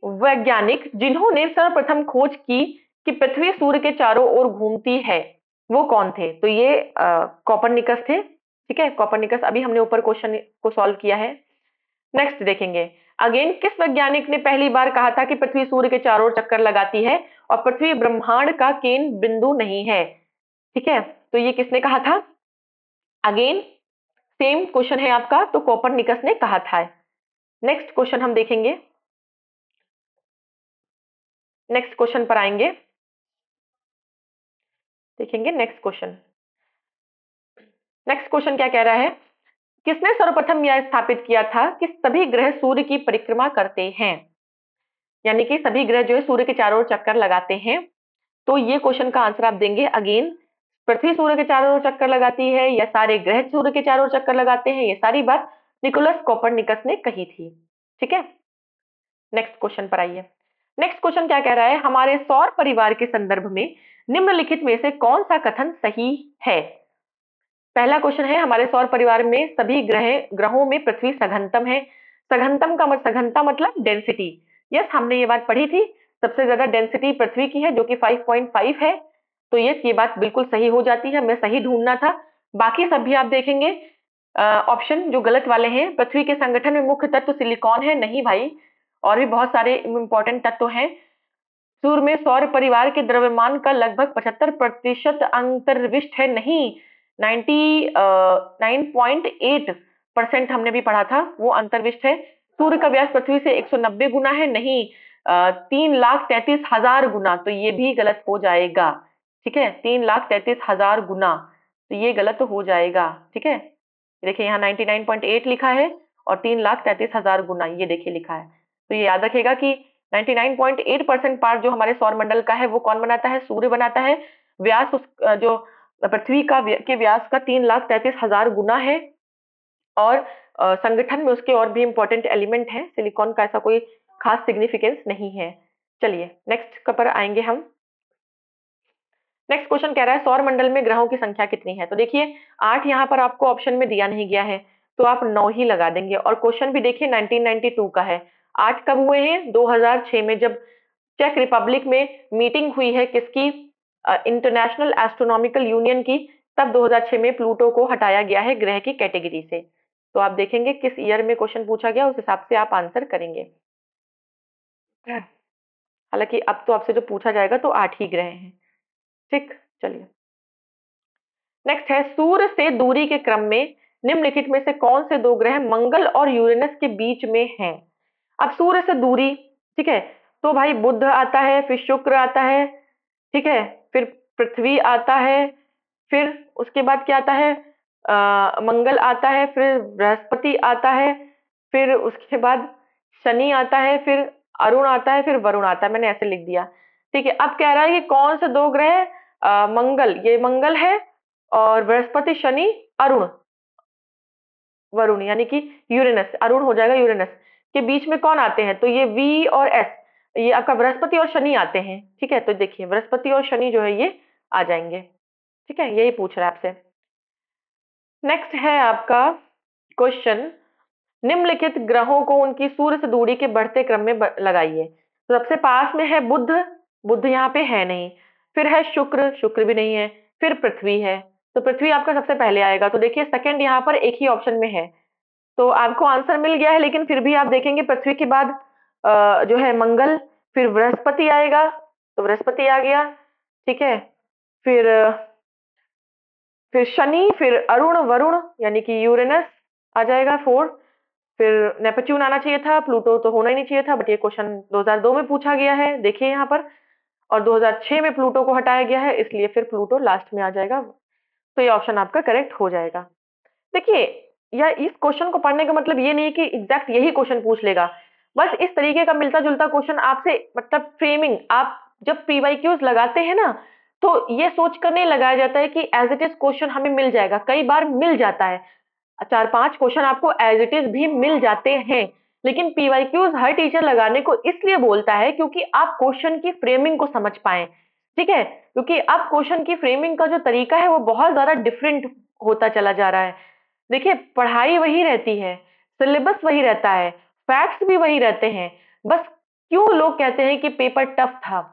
वैज्ञानिक जिन्होंने सर्वप्रथम खोज की कि पृथ्वी सूर्य के चारों ओर घूमती है, वो कौन थे, तो ये कॉपरनिकस थे। ठीक है, कॉपरनिकस अभी हमने ऊपर क्वेश्चन को सॉल्व किया है। नेक्स्ट देखेंगे, अगेन किस वैज्ञानिक ने पहली बार कहा था कि पृथ्वी सूर्य के चारों ओर चक्कर लगाती है और पृथ्वी ब्रह्मांड का केंद्र बिंदु नहीं है। ठीक है, तो ये किसने कहा था, अगेन सेम क्वेश्चन है आपका, तो कोपरनिकस ने कहा था। नेक्स्ट क्वेश्चन हम देखेंगे, नेक्स्ट क्वेश्चन पर आएंगे, देखेंगे नेक्स्ट क्वेश्चन। नेक्स्ट क्वेश्चन क्या कह रहा है, किसने सर्वप्रथम यह स्थापित किया था कि सभी ग्रह सूर्य की परिक्रमा करते हैं, यानी कि सभी ग्रह जो है सूर्य के चारों ओर चक्कर लगाते हैं। तो ये क्वेश्चन का आंसर आप देंगे अगेन, पृथ्वी सूर्य के चारों ओर चक्कर लगाती है या सारे ग्रह सूर्य के चारों ओर चक्कर लगाते हैं, ये सारी बात निकोलस कोपरनिकस ने कही थी। ठीक है, नेक्स्ट क्वेश्चन पर आइए। नेक्स्ट क्वेश्चन क्या कह रहा है, हमारे सौर परिवार के संदर्भ में निम्नलिखित में से कौन सा कथन सही है। पहला क्वेश्चन है, हमारे सौर परिवार में सभी ग्रहों में पृथ्वी सघनतम है। सघनतम का सघनता मतलब डेंसिटी। यस, हमने ये बात पढ़ी थी, सबसे ज्यादा डेंसिटी पृथ्वी की है जो कि 5.5 है। तो ये बात बिल्कुल सही हो जाती है, हमें सही ढूंढना था। बाकी सब भी आप देखेंगे ऑप्शन जो गलत वाले हैं, पृथ्वी के संगठन में मुख्य तत्व सिलिकॉन है, नहीं भाई, और भी बहुत सारे इंपॉर्टेंट तत्व हैं। सूर्य में सौर परिवार के द्रव्यमान का लगभग 75% अंतर्विष्ट है, नहीं, 9.8% हमने भी पढ़ा था वो अंतर्विष्ट है। सूर्य का व्यास पृथ्वी से 190 गुना है, नहीं, 3,33,000 गुना, तो ये भी गलत हो जाएगा। ठीक है, 3,33,000 गुना, तो ये गलत हो जाएगा। ठीक है, देखिए यहाँ 99.8 लिखा है और 3,33,000 गुना ये देखिए लिखा है। तो ये याद रखेगा कि 99.8% पार्ट जो हमारे सौर मंडल का है वो कौन बनाता है, सूर्य बनाता है। व्यास जो पृथ्वी का के व्यास का 3,33,000 गुना है, और संगठन में उसके और भी इंपॉर्टेंट एलिमेंट है, सिलिकॉन का ऐसा कोई खास सिग्निफिकेंस नहीं है। चलिए नेक्स्ट पर आएंगे हम। नेक्स्ट क्वेश्चन कह रहा है, सौर मंडल में ग्रहों की संख्या कितनी है, तो देखिए 8 यहाँ पर आपको ऑप्शन में दिया नहीं गया है, तो आप 9 ही लगा देंगे। और क्वेश्चन भी देखिए 1992 का है। 8 कब हुए हैं, 2006 में, जब चेक रिपब्लिक में मीटिंग हुई है किसकी, इंटरनेशनल एस्ट्रोनॉमिकल यूनियन की, तब 2006 में प्लूटो को हटाया गया है ग्रह की कैटेगरी से। तो आप देखेंगे किस ईयर में क्वेश्चन पूछा गया, उस हिसाब से आप आंसर करेंगे। हालांकि अब तो आपसे जो पूछा जाएगा तो 8 ही ग्रह हैं। ठीक, चलिए नेक्स्ट है, सूर्य से दूरी के क्रम में निम्नलिखित में से कौन से दो ग्रह मंगल और यूरेनस के बीच में हैं। अब सूर्य से दूरी, ठीक है, तो भाई बुध आता है, फिर शुक्र आता है, ठीक है, फिर पृथ्वी आता है, फिर उसके बाद क्या आता है, मंगल आता है, फिर बृहस्पति आता है, फिर उसके बाद शनि आता है, फिर अरुण आता है, फिर वरुण आता है, मैंने ऐसे लिख दिया। ठीक है, अब कह रहा है कि कौन से दो ग्रह, मंगल, ये मंगल है, और बृहस्पति, शनि, अरुण, वरुण यानी कि यूरेनस, अरुण हो जाएगा यूरेनस, के बीच में कौन आते हैं, तो ये वी और एस, ये आपका बृहस्पति और शनि आते हैं। ठीक है, तो देखिए बृहस्पति और शनि जो है ये आ जाएंगे। ठीक है, यही पूछ रहा है आपसे। नेक्स्ट है आपका क्वेश्चन, निम्नलिखित ग्रहों को उनकी सूर्य से दूरी के बढ़ते क्रम में लगाइए। तो सबसे पास में है बुध, बुध यहाँ पे है नहीं, फिर है शुक्र, शुक्र भी नहीं है, फिर पृथ्वी है, तो पृथ्वी आपका सबसे पहले आएगा। तो देखिए सेकंड यहाँ पर एक ही ऑप्शन में है, तो आपको आंसर मिल गया है, लेकिन फिर भी आप देखेंगे पृथ्वी के बाद जो है मंगल, फिर बृहस्पति आएगा, तो बृहस्पति आ गया। ठीक है, फिर फिर शनि, फिर अरुण, वरुण यानी कि यूरेनस आ जाएगा 4, फिर नेपच्यून आना चाहिए था, प्लूटो तो होना ही नहीं चाहिए था, बट ये क्वेश्चन 2002 में पूछा गया है, देखिए यहाँ पर। और 2006 में प्लूटो को हटाया गया है, इसलिए फिर प्लूटो लास्ट में आ जाएगा। तो ये ऑप्शन आपका करेक्ट हो जाएगा। देखिए, या इस क्वेश्चन को पढ़ने का मतलब ये नहीं है कि एग्जैक्ट यही क्वेश्चन पूछ लेगा। बस इस तरीके का मिलता-जुलता क्वेश्चन आपसे, मतलब फ्रेमिंग, आप जब पीवाईक्यूज लगाते हैं ना, तो ये सोच कर नहीं लगाया जाता है कि एज़ इट इज़ क्वेश्चन हमें मिल जाएगा, कई बार मिल जाता है। 4-5 क्वेश्चन आपको एज़ इट इज़ भी मिल जाते हैं, लेकिन पीवाईक्यूज हर टीचर लगाने को इसलिए बोलता है क्योंकि आप क्वेश्चन की फ्रेमिंग को समझ पाएँ, ठीक है? क्योंकि अब क्वेश्चन की फ्रेमिंग का जो तरीका है वो बहुत ज़्यादा डिफरेंट होता चला जा रहा है। देखिए, पढ़ाई वही रहती है, सिलेबस वही रहता है, फैक्ट्स भी वही रहते हैं। बस क्यों लोग कहते हैं कि पेपर टफ था?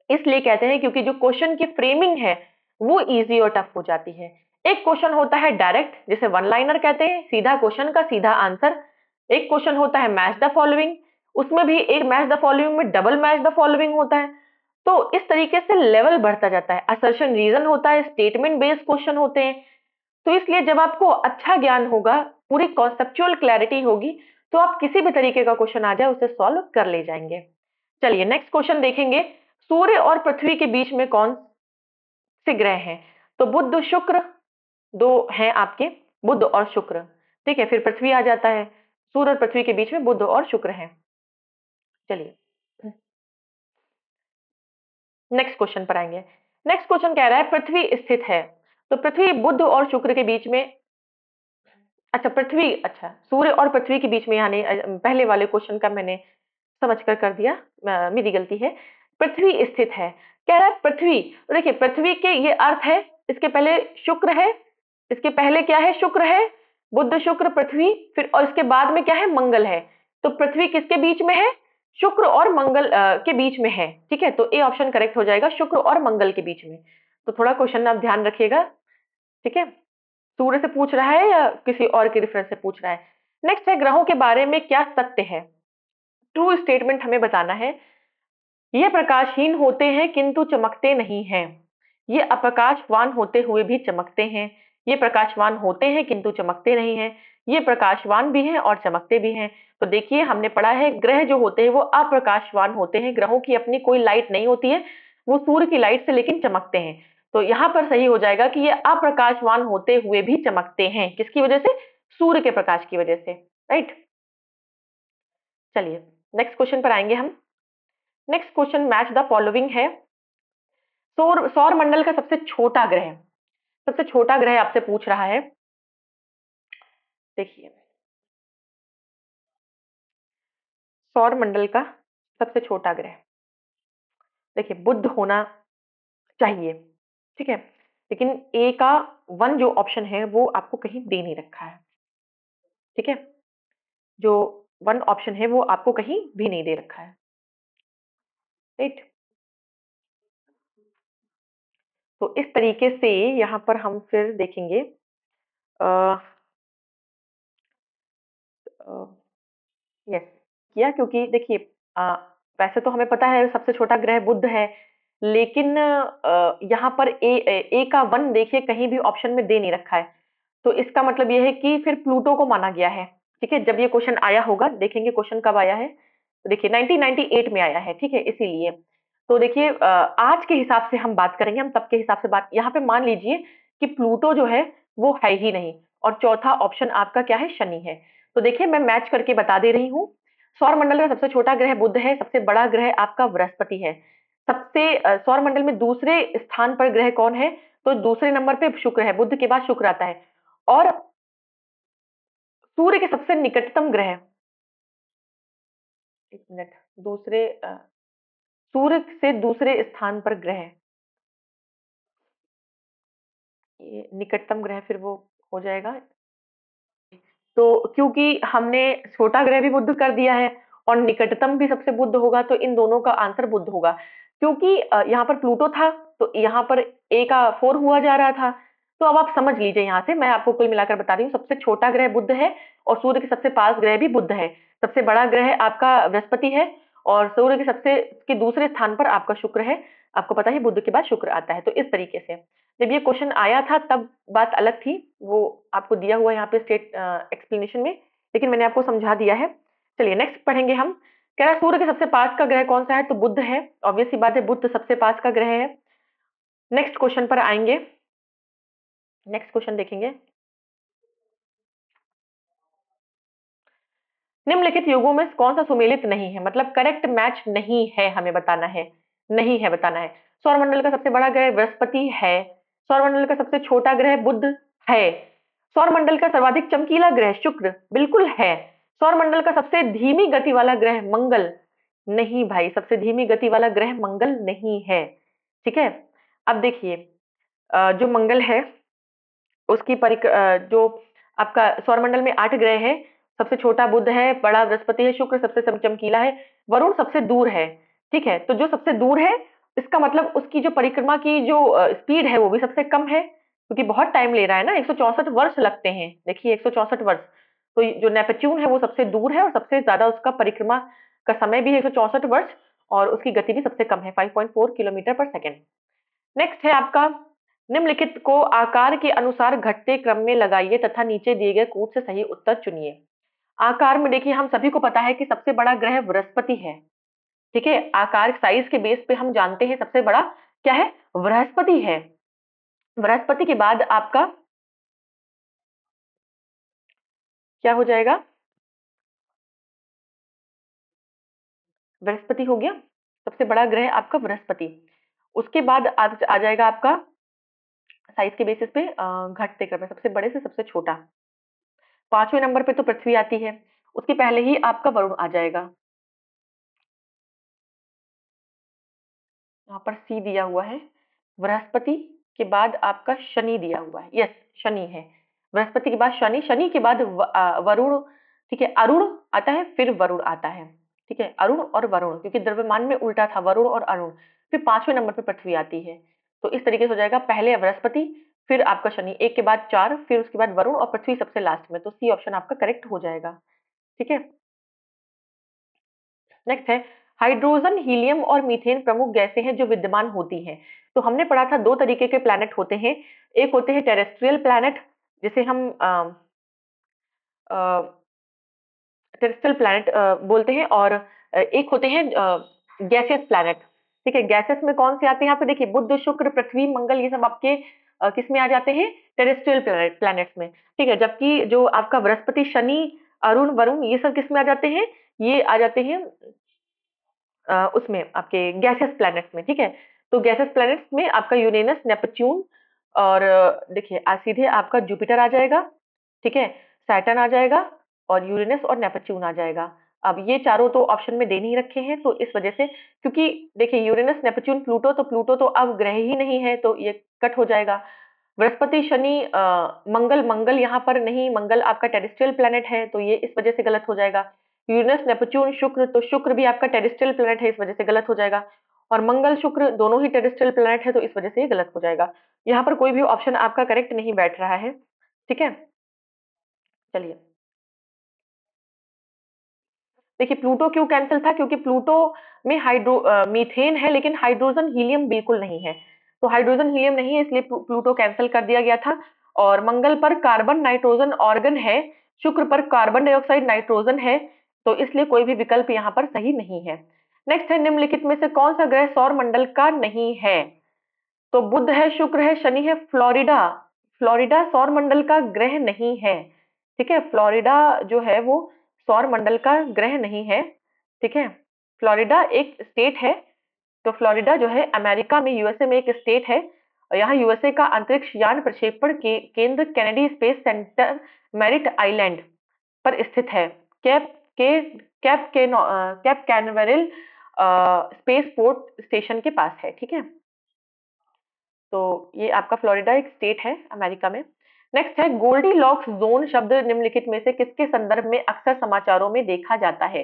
इसलिए कहते हैं क्योंकि जो क्वेश्चन की फ्रेमिंग है, वो ईज़ी और टफ हो जाती है। एक क्वेश्चन होता है डायरेक्ट, जिसे वन लाइनर कहते हैं, सीधा क्वेश्चन का सीधा आंसर। एक क्वेश्चन होता है मैच द फॉलोइंग, उसमें भी एक मैच द फॉलोइंग में डबल मैच द फॉलोइंग होता है। तो इस तरीके से लेवल बढ़ता जाता है। असर्शन रीजन होता है, स्टेटमेंट बेस्ड क्वेश्चन होते हैं। तो इसलिए जब आपको अच्छा ज्ञान होगा, पूरी कॉन्सेप्चुअल क्लैरिटी होगी, तो आप किसी भी तरीके का क्वेश्चन आ जाए उसे सॉल्व कर ले जाएंगे। चलिए नेक्स्ट क्वेश्चन देखेंगे। सूर्य और पृथ्वी के बीच में कौन से ग्रह हैं? तो बुध शुक्र, दो हैं आपके, बुध और शुक्र। ठीक है, फिर पृथ्वी आ जाता है। सूर्य और पृथ्वी के बीच में बुध और शुक्र हैं। चलिए नेक्स्ट क्वेश्चन पर आएंगे। नेक्स्ट क्वेश्चन कह रहा है पृथ्वी स्थित है, तो पृथ्वी बुध और शुक्र के बीच में, अच्छा पृथ्वी, अच्छा सूर्य और पृथ्वी के बीच में, यानी पहले वाले क्वेश्चन का मैंने समझ कर दिया, मेरी गलती है। पृथ्वी स्थित है, कह रहा है पृथ्वी, तो देखिए पृथ्वी के ये अर्थ है, इसके पहले शुक्र है, इसके पहले क्या है, शुक्र है, बुध शुक्र पृथ्वी, फिर और इसके बाद में क्या है, मंगल है। तो पृथ्वी किसके बीच में है, शुक्र और मंगल के बीच में है। ठीक है, तो ए ऑप्शन करेक्ट हो जाएगा, शुक्र और मंगल के बीच में। तो थोड़ा क्वेश्चन आप ध्यान रखिएगा। ठीक है, सूर्य से पूछ रहा है या किसी और के रेफरेंस से पूछ रहा है। नेक्स्ट है, ग्रहों के बारे में क्या सत्य है? ट्रू स्टेटमेंट हमें बताना है। ये प्रकाशहीन होते हैं किंतु चमकते नहीं हैं। ये अप्रकाशवान होते हुए भी चमकते हैं। ये प्रकाशवान होते हैं किंतु चमकते नहीं हैं। ये प्रकाशवान भी हैं और चमकते भी हैं। तो देखिए, हमने पढ़ा है ग्रह जो होते हैं वो अप्रकाशवान होते हैं, ग्रहों की अपनी कोई लाइट नहीं होती है, वो सूर्य की लाइट से लेकिन चमकते हैं। तो यहाँ पर सही हो जाएगा कि ये अप्रकाशवान होते हुए भी चमकते हैं, किसकी वजह से, सूर्य के प्रकाश की वजह से। राइट, चलिए नेक्स्ट क्वेश्चन पर आएंगे हम। Next question match the following है। सौर सौर मंडल का सबसे छोटा ग्रह, सबसे छोटा ग्रह आपसे पूछ रहा है। देखिए, सौर मंडल का सबसे छोटा ग्रह, देखिए बुध होना चाहिए, ठीक है, लेकिन ए का वन जो ऑप्शन है वो आपको कहीं दे नहीं रखा है। ठीक है, जो वन ऑप्शन है वो आपको कहीं भी नहीं दे रखा है। राइट, तो इस तरीके से यहाँ पर हम फिर देखेंगे। यस, किया, क्योंकि देखिए वैसे तो हमें पता है सबसे छोटा ग्रह बुध है, लेकिन यहाँ पर ए का वन देखिए कहीं भी ऑप्शन में दे नहीं रखा है। तो इसका मतलब ये है कि फिर प्लूटो को माना गया है। ठीक है, जब ये क्वेश्चन आया होगा, देखेंगे क्वेश्चन कब आया है, तो देखिए 1998 में आया है। ठीक है, इसीलिए तो देखिए आज के हिसाब से हम बात करेंगे, हम तब के हिसाब से बात, यहाँ पे मान लीजिए कि प्लूटो जो है वो है ही नहीं, और चौथा ऑप्शन आपका क्या है, शनि है। तो देखिए मैं मैच करके बता दे रही हूँ। सौर मंडल का सबसे छोटा ग्रह बुध है, सबसे बड़ा ग्रह आपका बृहस्पति है। सबसे सौर मंडल में दूसरे स्थान पर ग्रह कौन है, तो दूसरे नंबर पे शुक्र है, बुध के बाद शुक्र आता है। और सूर्य के सबसे निकटतम ग्रह, एक मिनट, दूसरे सूर्य से दूसरे स्थान पर ग्रह, ये निकटतम ग्रह फिर वो हो जाएगा। तो क्योंकि हमने छोटा ग्रह भी बुध कर दिया है और निकटतम भी सबसे बुध होगा, तो इन दोनों का आंसर बुध होगा। क्योंकि यहाँ पर प्लूटो था, तो यहाँ पर ए का 4 हुआ जा रहा था। तो अब आप समझ लीजिए, यहाँ से मैं आपको कुल मिलाकर बता रही हूँ, सबसे छोटा ग्रह बुध है और सूर्य के सबसे पास ग्रह भी बुध है। सबसे बड़ा ग्रह आपका बृहस्पति है और सूर्य के सबसे के दूसरे स्थान पर आपका शुक्र है। आपको पता है बुध के बाद शुक्र आता है। तो इस तरीके से जब ये क्वेश्चन आया था तब बात अलग थी, वो आपको दिया हुआ यहाँ पे स्टेट एक्सप्लेनेशन में, लेकिन मैंने आपको समझा दिया है। चलिए नेक्स्ट पढ़ेंगे हम। कह रहा है सूर्य के सबसे पास का ग्रह कौन सा है, तो बुध है। ऑब्वियस सी बात है, बुध तो सबसे पास का ग्रह है। नेक्स्ट क्वेश्चन पर आएंगे। नेक्स्ट क्वेश्चन देखेंगे। निम्नलिखित युगों में कौन सा सुमेलित नहीं है, मतलब करेक्ट मैच नहीं है, हमें बताना है, नहीं है बताना है। सौरमंडल का सबसे बड़ा ग्रह बृहस्पति है। सौरमंडल का सबसे छोटा ग्रह बुध है। सौरमंडल का सर्वाधिक चमकीला ग्रह शुक्र बिल्कुल है। सौरमंडल का सबसे धीमी गति वाला ग्रह मंगल नहीं भाई, सबसे धीमी गति वाला ग्रह मंगल नहीं है। ठीक है। अब देखिए, जो मंगल है उसकी जो आपका सौरमंडल में 8 ग्रह है। सबसे छोटा बुध है, बड़ा बृहस्पति है, शुक्र सबसे चमकीला है, वरुण सबसे दूर है। ठीक है, तो जो सबसे दूर है इसका मतलब उसकी जो परिक्रमा की जो स्पीड है वो भी सबसे कम है, क्योंकि बहुत टाइम ले रहा है ना, 164 वर्ष लगते हैं। देखिए 164 वर्ष। तो जो नेपच्यून है वो सबसे दूर है और सबसे ज्यादा उसका परिक्रमा का समय भी है 164 वर्ष, और उसकी गति भी सबसे कम है 5.4 किलोमीटर पर सेकेंड। नेक्स्ट है आपका, निम्नलिखित को आकार के अनुसार घटते क्रम में लगाइए तथा नीचे दिए गए कूट से सही उत्तर चुनिए। आकार में देखिए, हम सभी को पता है कि सबसे बड़ा ग्रह बृहस्पति है। ठीक है, आकार साइज के बेस पे हम जानते हैं सबसे बड़ा क्या है, बृहस्पति है। बृहस्पति के बाद आपका क्या हो जाएगा, बृहस्पति हो गया सबसे बड़ा ग्रह आपका बृहस्पति। उसके बाद आ जाएगा आपका साइज के बेसिस पे घटते क्रम में सबसे बड़े से सबसे छोटा। 5वें नंबर पे तो पृथ्वी आती है, उसके पहले ही आपका वरुण आ जाएगा। यहाँ पर सी दिया हुआ है। बृहस्पति के बाद आपका शनि दिया हुआ है, यस शनि है। बृहस्पति के बाद शनि, शनि के बाद वरुण। ठीक है, अरुण आता है फिर वरुण आता है। ठीक है, अरुण और वरुण, क्योंकि द्रव्यमान में उल्टा था, वरुण और अरुण। फिर 5वें नंबर पर पृथ्वी आती है। तो इस तरीके से हो जाएगा, पहले बृहस्पति फिर आपका शनि, एक के बाद 4, फिर उसके बाद वरुण और पृथ्वी सबसे लास्ट में। तो सी ऑप्शन आपका करेक्ट हो जाएगा। ठीक है। नेक्स्ट है, हाइड्रोजन हीलियम और मीथेन प्रमुख गैसें हैं जो विद्यमान होती हैं। तो हमने पढ़ा था दो तरीके के प्लैनेट होते हैं। एक होते हैं टेरेस्ट्रियल प्लैनेट, जिसे हम टेरेस्ट्रियल प्लैनेट बोलते हैं, और एक होते हैं गैसियस प्लैनेट। ठीक है, गैसेस में कौन से आते हैं यहाँ पे देखिए, बुध शुक्र पृथ्वी मंगल, ये सब आपके किस में आ जाते हैं, टेरेस्ट्रियल प्लैनेट्स में। ठीक है, जबकि जो आपका बृहस्पति शनि अरुण वरुण ये सब किस में आ जाते हैं, ये आ जाते हैं उसमें आपके गैसियस प्लैनेट्स में। ठीक है, तो गैसियस प्लैनेट्स में आपका यूरेनस नेपच्यून, और देखिए सीधे आपका जुपिटर आ जाएगा। ठीक है, सैटर्न आ जाएगा, और यूरेनस और नेपच्यून आ जाएगा। अब ये चारों तो ऑप्शन में दे नहीं रखे हैं, तो इस वजह से, क्योंकि देखिए यूरेनस नेपच्यून प्लूटो, तो प्लूटो तो अब ग्रह ही नहीं है, तो ये कट हो जाएगा। बृहस्पति शनि मंगल, मंगल यहाँ पर नहीं, मंगल आपका टेरेस्ट्रियल प्लैनेट है, तो ये इस वजह से गलत हो जाएगा। यूरेनस नेपच्यून शुक्र, तो शुक्र भी आपका टेरेस्ट्रियल प्लैनेट है, इस वजह से गलत हो जाएगा। और मंगल शुक्र दोनों ही टेरेस्ट्रियल प्लैनेट है, तो इस वजह से ये गलत हो जाएगा। यहाँ पर कोई भी ऑप्शन आपका करेक्ट नहीं बैठ रहा है। ठीक है, चलिए। देखिए प्लूटो क्यों कैंसिल था, क्योंकि प्लूटो में मीथेन है लेकिन हाइड्रोजन हीलियम बिल्कुल नहीं है। तो हाइड्रोजन हीलियम नहीं है, इसलिए प्लूटो कैंसिल कर दिया गया था। और मंगल पर कार्बन नाइट्रोजन ऑर्गन है, शुक्र पर कार्बन डाइऑक्साइड नाइट्रोजन है, तो इसलिए कोई भी विकल्प यहाँ पर सही नहीं है। नेक्स्ट है, निम्नलिखित में से कौन सा ग्रह सौर मंडल का नहीं है। तो बुध है, शुक्र है, शनि है, फ्लोरिडा। फ्लोरिडा सौर मंडल का ग्रह नहीं है। ठीक है, फ्लोरिडा जो है वो सौर मंडल का ग्रह नहीं है। ठीक है, फ्लोरिडा एक स्टेट है। तो फ्लोरिडा जो है अमेरिका में, यूएसए में एक स्टेट है। और यहाँ यूएसए का अंतरिक्ष यान प्रक्षेपण के केंद्र Kennedy space centre merit island पर स्थित है। कैप के cap Canaveral space port station के पास है। ठीक है, तो ये आपका फ्लोरिडा एक स्टेट है अमेरिका में। नेक्स्ट है, गोल्डी लॉक्स जोन शब्द निम्नलिखित में से किसके संदर्भ में अक्सर समाचारों में देखा जाता है।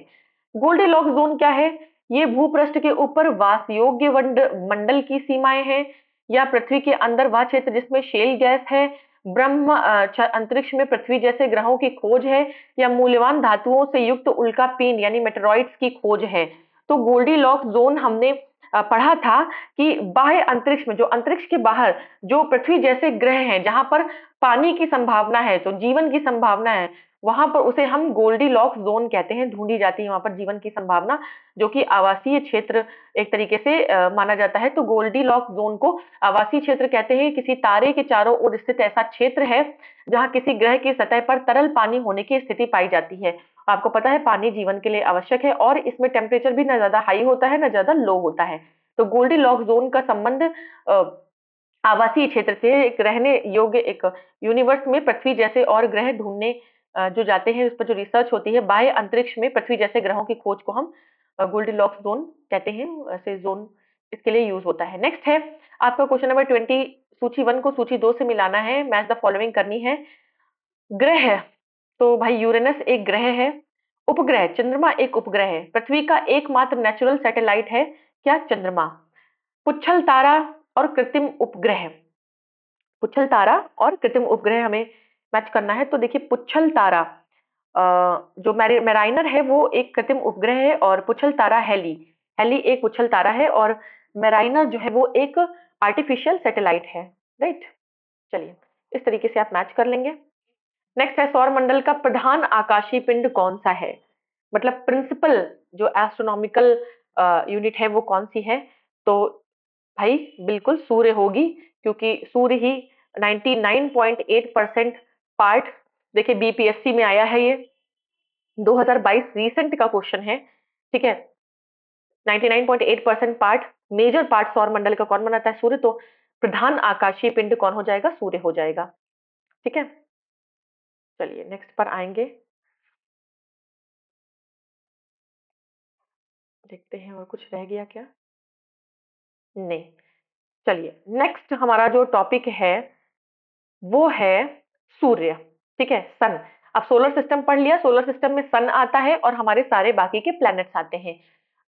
गोल्डी लॉक्स जोन क्या है, ये भूपृष्ठ के ऊपर वास योग्य मंडल की सीमाएं हैं, या पृथ्वी के अंदर वह क्षेत्र जिसमें शेल गैस है, अंतरिक्ष में पृथ्वी जैसे ग्रहों की खोज है, या मूल्यवान धातुओं से युक्त उल्का पिंड यानी मेटेरॉइड्स की खोज है। तो गोल्डी लॉक्स जोन हमने पढ़ा था कि बाह्य अंतरिक्ष में, जो अंतरिक्ष के बाहर जो पृथ्वी जैसे ग्रह हैं जहां पर पानी की संभावना है, तो जीवन की संभावना है, वहां पर उसे हम गोल्डीलॉक्स जोन कहते हैं, ढूंढी जाती है वहां पर जीवन की संभावना, जो कि आवासीय क्षेत्र एक तरीके से माना जाता है। तो गोल्डीलॉक्स जोन को आवासीय क्षेत्र कहते हैं। किसी तारे के चारों ओर स्थित ऐसा क्षेत्र है जहां किसी ग्रह की सतह पर तरल पानी होने की स्थिति पाई जाती है। आपको पता है पानी जीवन के लिए आवश्यक है और इसमें टेम्परेचर भी ना ज्यादा हाई होता है ना ज्यादा लो होता है। तो गोल्डीलॉक्स जोन का संबंध आवासीय क्षेत्र से एक रहने योग्य एक यूनिवर्स में पृथ्वी जैसे और ग्रह ढूंढने जो जाते हैं, उस पर जो रिसर्च होती है बाह्य अंतरिक्ष में पृथ्वी जैसे ग्रहों की खोज को हम गोल्डीलॉक्स जोन कहते हैं। ऐसे जोन इसके लिए यूज होता है। नेक्स्ट है आपका क्वेश्चन नंबर 20। सूची 1 को सूची 2 से मिलाना है, मैच द फॉलोइंग करनी है। ग्रह, तो भाई यूरेनस एक ग्रह है। उपग्रह, चंद्रमा एक उपग्रह है। पृथ्वी का एकमात्र नेचुरल सैटेलाइट है क्या? चंद्रमा। पुच्छल तारा और कृत्रिम उपग्रह, पुच्छल तारा और कृत्रिम उपग्रह हमें मैच करना है। तो देखिए पुच्छल तारा जो मेराइनर है वो एक कृत्रिम उपग्रह है और पुच्छल तारा हेली, हेली एक पुच्छल तारा है और मेराइनर जो है वो एक आर्टिफिशियल सैटेलाइट है। राइट, चलिए इस तरीके से आप मैच कर लेंगे। नेक्स्ट है सौर मंडल का प्रधान आकाशीय पिंड कौन सा है? मतलब प्रिंसिपल जो एस्ट्रोनॉमिकल यूनिट है वो कौन सी है? तो भाई बिल्कुल सूर्य होगी, क्योंकि सूर्य ही 99.8% पार्ट, देखिए बीपीएससी में आया है ये 2022 रीसेंट का क्वेश्चन है। ठीक है, 99.8% पार्ट, मेजर पार्ट सौर मंडल का कौन बनाता है? सूर्य। तो प्रधान आकाशीय पिंड कौन हो जाएगा? सूर्य हो जाएगा। ठीक है, चलिए नेक्स्ट पर आएंगे, देखते हैं और कुछ रह गया क्या? नहीं, चलिए नेक्स्ट हमारा जो टॉपिक है वो है सूर्य। ठीक है, सन। अब सोलर सिस्टम पढ़ लिया, सोलर सिस्टम में सन आता है और हमारे सारे बाकी के प्लैनेट्स आते हैं।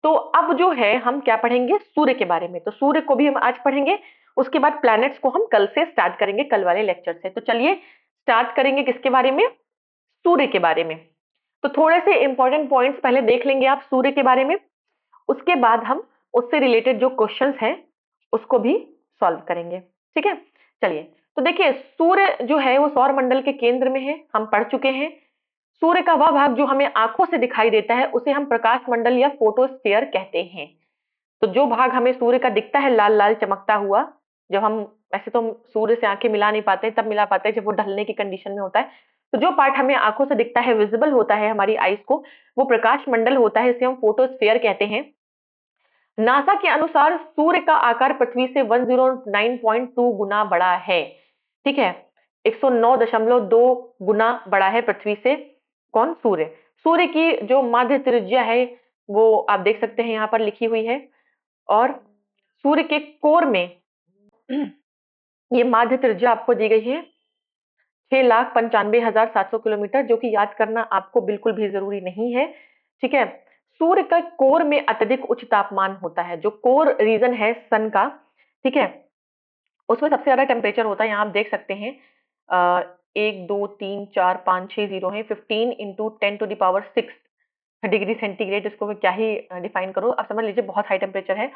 तो अब जो है हम क्या पढ़ेंगे? सूर्य के बारे में। तो सूर्य को भी हम आज पढ़ेंगे, उसके बाद प्लैनेट्स को हम कल से स्टार्ट करेंगे, कल वाले लेक्चर से। तो चलिए स्टार्ट करेंगे किसके बारे में? सूर्य के बारे में। तो थोड़े से इंपॉर्टेंट पॉइंट्स पहले देख लेंगे आप सूर्य के बारे में, उसके बाद हम उससे रिलेटेड जो क्वेश्चंस हैं उसको भी सॉल्व करेंगे। ठीक है, चलिए। तो देखिए सूर्य जो है वो सौर मंडल के केंद्र में है, हम पढ़ चुके हैं। सूर्य का वह भाग जो हमें आंखों से दिखाई देता है उसे हम प्रकाश मंडल या फोटोस्फीयर कहते हैं। तो जो भाग हमें सूर्य का दिखता है लाल लाल चमकता हुआ, जब हम, वैसे तो हम सूर्य से आंखें मिला नहीं पाते, तब मिला पाते हैं जब वो ढलने की कंडीशन में होता है। तो जो पार्ट हमें आंखों से दिखता है, विजिबल होता है हमारी आईज को, वो प्रकाश मंडल होता है, इसे हम फोटोस्फीयर कहते हैं। नासा के अनुसार सूर्य का आकार पृथ्वी से 109.2 गुना बड़ा है। ठीक है, 109.2 गुना बड़ा है पृथ्वी से। कौन? सूर्य। सूर्य की जो माध्य त्रिज्या है वो आप देख सकते हैं यहाँ पर लिखी हुई है, और सूर्य के कोर में ये माध्य त्रिज्या आपको दी गई है 6,95,700 किलोमीटर, जो कि याद करना आपको बिल्कुल भी जरूरी नहीं है। ठीक है, सूर्य का कोर में अत्यधिक उच्च तापमान होता है, जो कोर रीजन है सन का। ठीक है, उसमें सबसे ज्यादा टेम्परेचर होता है, यहाँ आप देख सकते हैं 1 2 3 4 5 6 जीरो है, 15 × 10⁻⁶ डिग्री सेंटीग्रेड। इसको मैं क्या ही डिफाइन करूं, आप समझ लीजिए बहुत हाई टेम्परेचर है,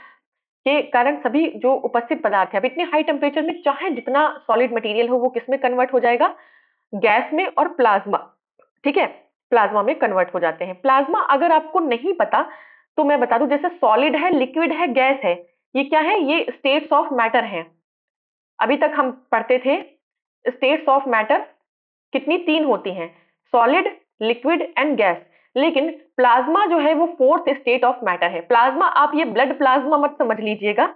के कारण सभी जो उपस्थित पदार्थ है, अब इतने हाई टेम्परेचर में चाहे जितना सॉलिड मटेरियल हो वो किस में कन्वर्ट हो जाएगा? गैस में और प्लाज्मा। ठीक है, प्लाज्मा में कन्वर्ट हो जाते हैं। प्लाज्मा अगर आपको नहीं पता तो मैं बता दूं, जैसे सॉलिड है, लिक्विड है, गैस है, ये क्या है? ये स्टेट्स ऑफ मैटर है। अभी तक हम पढ़ते थे स्टेट्स ऑफ मैटर कितनी? 3 होती हैं, सॉलिड, लिक्विड एंड गैस। लेकिन प्लाज्मा जो है वो फोर्थ स्टेट ऑफ मैटर है। प्लाज्मा, आप ये ब्लड प्लाज्मा मत समझ लीजिएगा।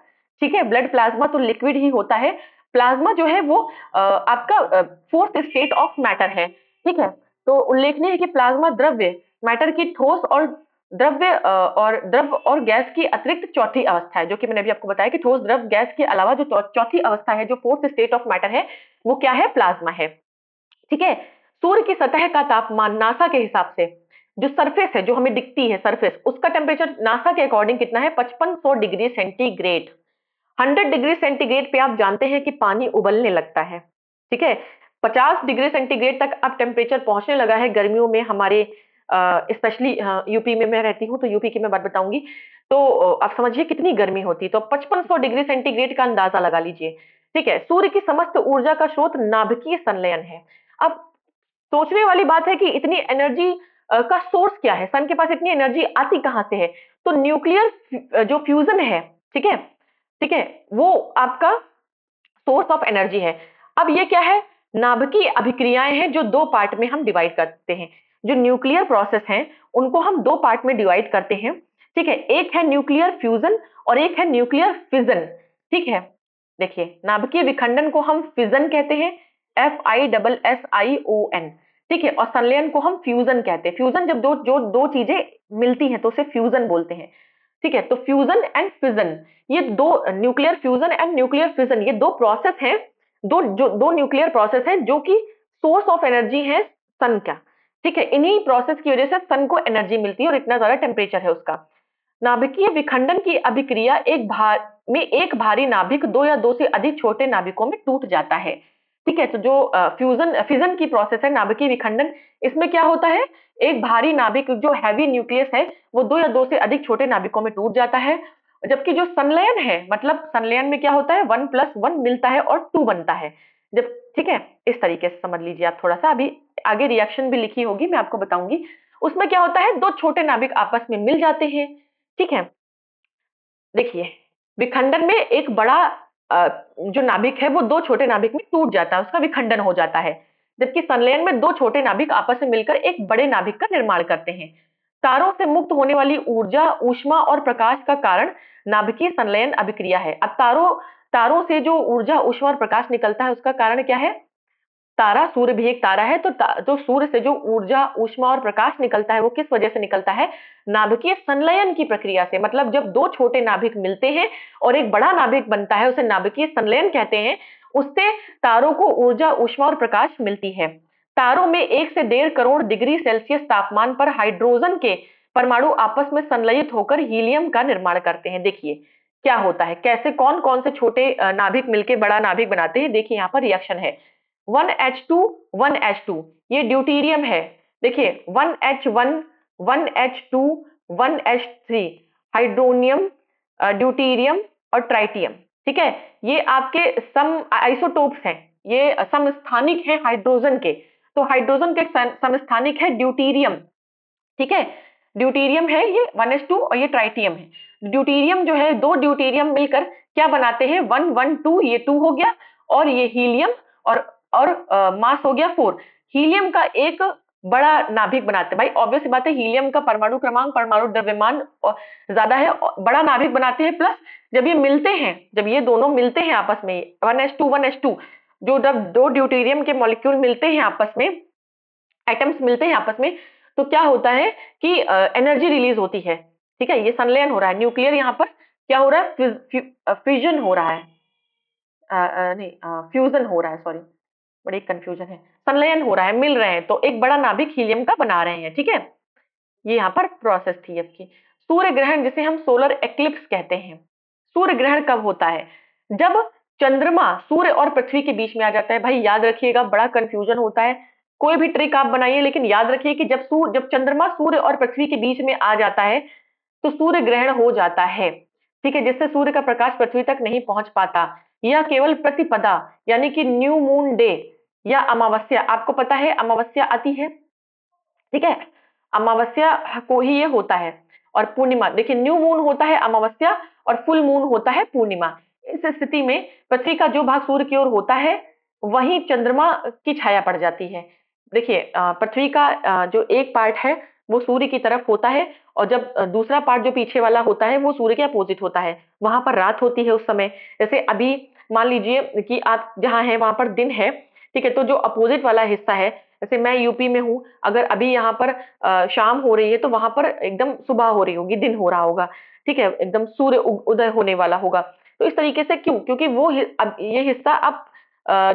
ठीक है, ब्लड प्लाज्मा तो लिक्विड ही होता है, प्लाज्मा जो है वो आपका फोर्थ स्टेट ऑफ मैटर है। ठीक है, तो उल्लेखनीय है कि प्लाज्मा द्रव्य, मैटर की ठोस और द्रव्य और द्रव और गैस की अतिरिक्त चौथी अवस्था है, जो कि मैंने अभी आपको बताया कि ठोस, द्रव, गैस के अलावा जो चौथी अवस्था है, जो फोर्थ स्टेट ऑफ मैटर है, वो क्या है? प्लाज्मा है। ठीक है, सूर्य की सतह का तापमान नासा के हिसाब से, जो सरफेस है जो हमें दिखती है सरफेस, उसका टेम्परेचर नासा के अकॉर्डिंग कितना है? 5500 डिग्री सेंटीग्रेड। 100 डिग्री सेंटीग्रेड पे आप जानते हैं कि पानी उबलने लगता है। ठीक है, 50 डिग्री सेंटीग्रेड तक अब टेम्परेचर पहुंचने लगा है गर्मियों में हमारे, स्पेशली यूपी में मैं रहती हूँ तो यूपी की मैं बात बताऊंगी। तो आप समझिए कितनी गर्मी होती है, तो 5500 डिग्री सेंटीग्रेड का अंदाजा लगा लीजिए। ठीक है, सूर्य की समस्त ऊर्जा का स्रोत नाभिकीय संलयन है। अब सोचने वाली बात है कि इतनी एनर्जी का सोर्स क्या है, सन के पास इतनी एनर्जी आती कहां से है? तो न्यूक्लियर जो फ्यूजन है, ठीक है, ठीक है, वो आपका सोर्स ऑफ एनर्जी है। अब ये क्या है? नाभिकीय अभिक्रियाएं हैं जो दो पार्ट में हम डिवाइड करते हैं। जो न्यूक्लियर प्रोसेस हैं उनको हम दो पार्ट में डिवाइड करते हैं, ठीक है। एक है न्यूक्लियर फ्यूजन और एक है न्यूक्लियर फिजन, ठीक है। देखिए, नाभिकीय विखंडन को हम फिजन कहते हैं, FISSION, ठीक है। और संलयन को हम फ्यूजन कहते हैं। फ्यूजन जब दो चीजें मिलती हैं तो उसे फ्यूजन बोलते हैं, ठीक है। तो फ्यूजन एंड फिजन, ये दो, nuclear fusion and nuclear fission, ये दो प्रोसेस हैं, दो न्यूक्लियर प्रोसेस हैं जो कि सोर्स ऑफ एनर्जी है सन का, ठीक है। इन्हीं प्रोसेस की वजह से सन को एनर्जी मिलती है और इतना ज्यादा टेम्परेचर है उसका। नाभिकीय विखंडन की अभिक्रिया एक भारी नाभिक दो या दो से अधिक छोटे नाभिकों में टूट जाता है, ठीक है। तो जो फ्यूजन फिजन की प्रोसेस है, नाभिकीय विखंडन, इसमें क्या होता है? एक भारी नाभिक जो हैवी न्यूक्लियस है वो दो या दो से अधिक छोटे नाभिकों में टूट जाता है। जबकि जो संलयन है, मतलब संलयन में क्या होता है? 1+1 मिलता है और 2 बनता है। जब, ठीक है, इस तरीके से समझ लीजिए आप थोड़ा सा। अभी आगे रिएक्शन भी लिखी होगी, मैं आपको बताऊंगी। उसमें क्या होता है? दो छोटे नाभिक आपस में मिल जाते हैं, ठीक है। देखिए, विखंडन में एक बड़ा जो नाभिक है वो दो छोटे नाभिक में टूट जाता है, उसका विखंडन हो जाता है। जबकि संलयन में दो छोटे नाभिक आपस में मिलकर एक बड़े नाभिक का निर्माण करते हैं। तारों से मुक्त होने वाली ऊर्जा, ऊष्मा और प्रकाश का कारण नाभिकीय संलयन अभिक्रिया है। अब तारों से जो ऊर्जा, ऊष्मा और प्रकाश निकलता है उसका कारण क्या है? तारा, सूर्य भी एक तारा है, तो जो सूर्य से जो ऊर्जा, ऊष्मा और प्रकाश निकलता है वो किस वजह से निकलता है? नाभिकीय संलयन की प्रक्रिया से। मतलब जब दो छोटे नाभिक मिलते हैं और एक बड़ा नाभिक बनता है, उसे नाभिकीय संलयन कहते हैं। उससे तारों को ऊर्जा, ऊष्मा और प्रकाश मिलती है। तारों में 1 से 1.5 करोड़ डिग्री सेल्सियस तापमान पर हाइड्रोजन के परमाणु आपस में संलयित होकर हीलियम का निर्माण करते हैं। देखिए क्या होता है, कैसे कौन कौन से छोटे नाभिक मिलकर बड़ा नाभिक बनाते हैं। देखिए यहाँ पर रिएक्शन है, 1H2 1H2, ये ड्यूटीरियम है। देखिए 1H1 1H2 1H3, hydronium, deuterium और ट्राइटियम, ठीक है। ये आपके सम आइसोटोप्स हैं, ये समस्थानिक हैं हाइड्रोजन के। तो हाइड्रोजन के समस्थानिक है ड्यूटीरियम, ठीक है। ड्यूटीरियम है ये 1H2 और ये ट्राइटियम है। ड्यूटीरियम जो है, दो ड्यूटीरियम मिलकर क्या बनाते हैं? 1 1 2, ये 2 हो गया, और ये हीलियम, और मास हो गया 4। हीलियम का एक बड़ा नाभिक बनाते हैं। भाई ऑब्वियस बात है, हीलियम का परमाणु क्रमांक, परमाणु द्रव्यमान ज्यादा है, बड़ा नाभिक बनाते हैं। प्लस जब ये मिलते हैं, जब ये दोनों मिलते हैं आपस में, 1H2 जो जब दो ड्यूटीरियम के मॉलिक्यूल मिलते हैं आपस में, एटम्स मिलते हैं आपस में, तो क्या होता है कि एनर्जी रिलीज होती है, ठीक है। ये संलयन हो रहा है, न्यूक्लियर यहाँ पर क्या हो रहा है? फ्यूजन हो रहा है, नहीं, फ्यूजन हो रहा है, सॉरी, बड़ी कंफ्यूजन है। संलयन हो रहा है, मिल रहे हैं, तो एक बड़ा नाभिक हीलियम का बना रहे हैं, ठीक है। ये यहाँ पर प्रोसेस थी आपकी। सूर्य ग्रहण, जिसे हम सोलर एक्लिप्स कहते हैं, सूर्य ग्रहण कब होता है? जब चंद्रमा सूर्य और पृथ्वी के बीच में आ जाता है। भाई याद रखिएगा, बड़ा कंफ्यूजन होता है, कोई भी ट्रिक आप बनाइए, लेकिन याद रखिए कि जब चंद्रमा सूर्य और पृथ्वी के बीच में आ जाता है तो सूर्य ग्रहण हो जाता है, ठीक है। जिससे सूर्य का प्रकाश पृथ्वी तक नहीं पहुंच पाता। यह केवल प्रतिपदा, यानी कि न्यू मून डे या अमावस्या, आपको पता है अमावस्या आती है, ठीक है, अमावस्या को ही ये होता है। और पूर्णिमा, देखिए न्यू मून होता है अमावस्या और फुल मून होता है पूर्णिमा। इस स्थिति में पृथ्वी का जो भाग सूर्य की ओर होता है वहीं चंद्रमा की छाया पड़ जाती है। देखिए पृथ्वी का जो एक पार्ट है वो सूर्य की तरफ होता है, और जब दूसरा पार्ट जो पीछे वाला होता है वो सूर्य के अपोजिट होता है, वहां पर रात होती है उस समय। जैसे अभी मान लीजिए कि आप जहाँ हैं वहां पर दिन है, ठीक है। तो जो अपोजिट वाला हिस्सा है, जैसे मैं यूपी में हूँ, अगर अभी यहाँ पर शाम हो रही है तो वहां पर एकदम सुबह हो रही होगी, दिन हो रहा होगा, ठीक है, एकदम सूर्य उदय होने वाला होगा। तो इस तरीके से क्यों? क्योंकि अब ये हिस्सा अब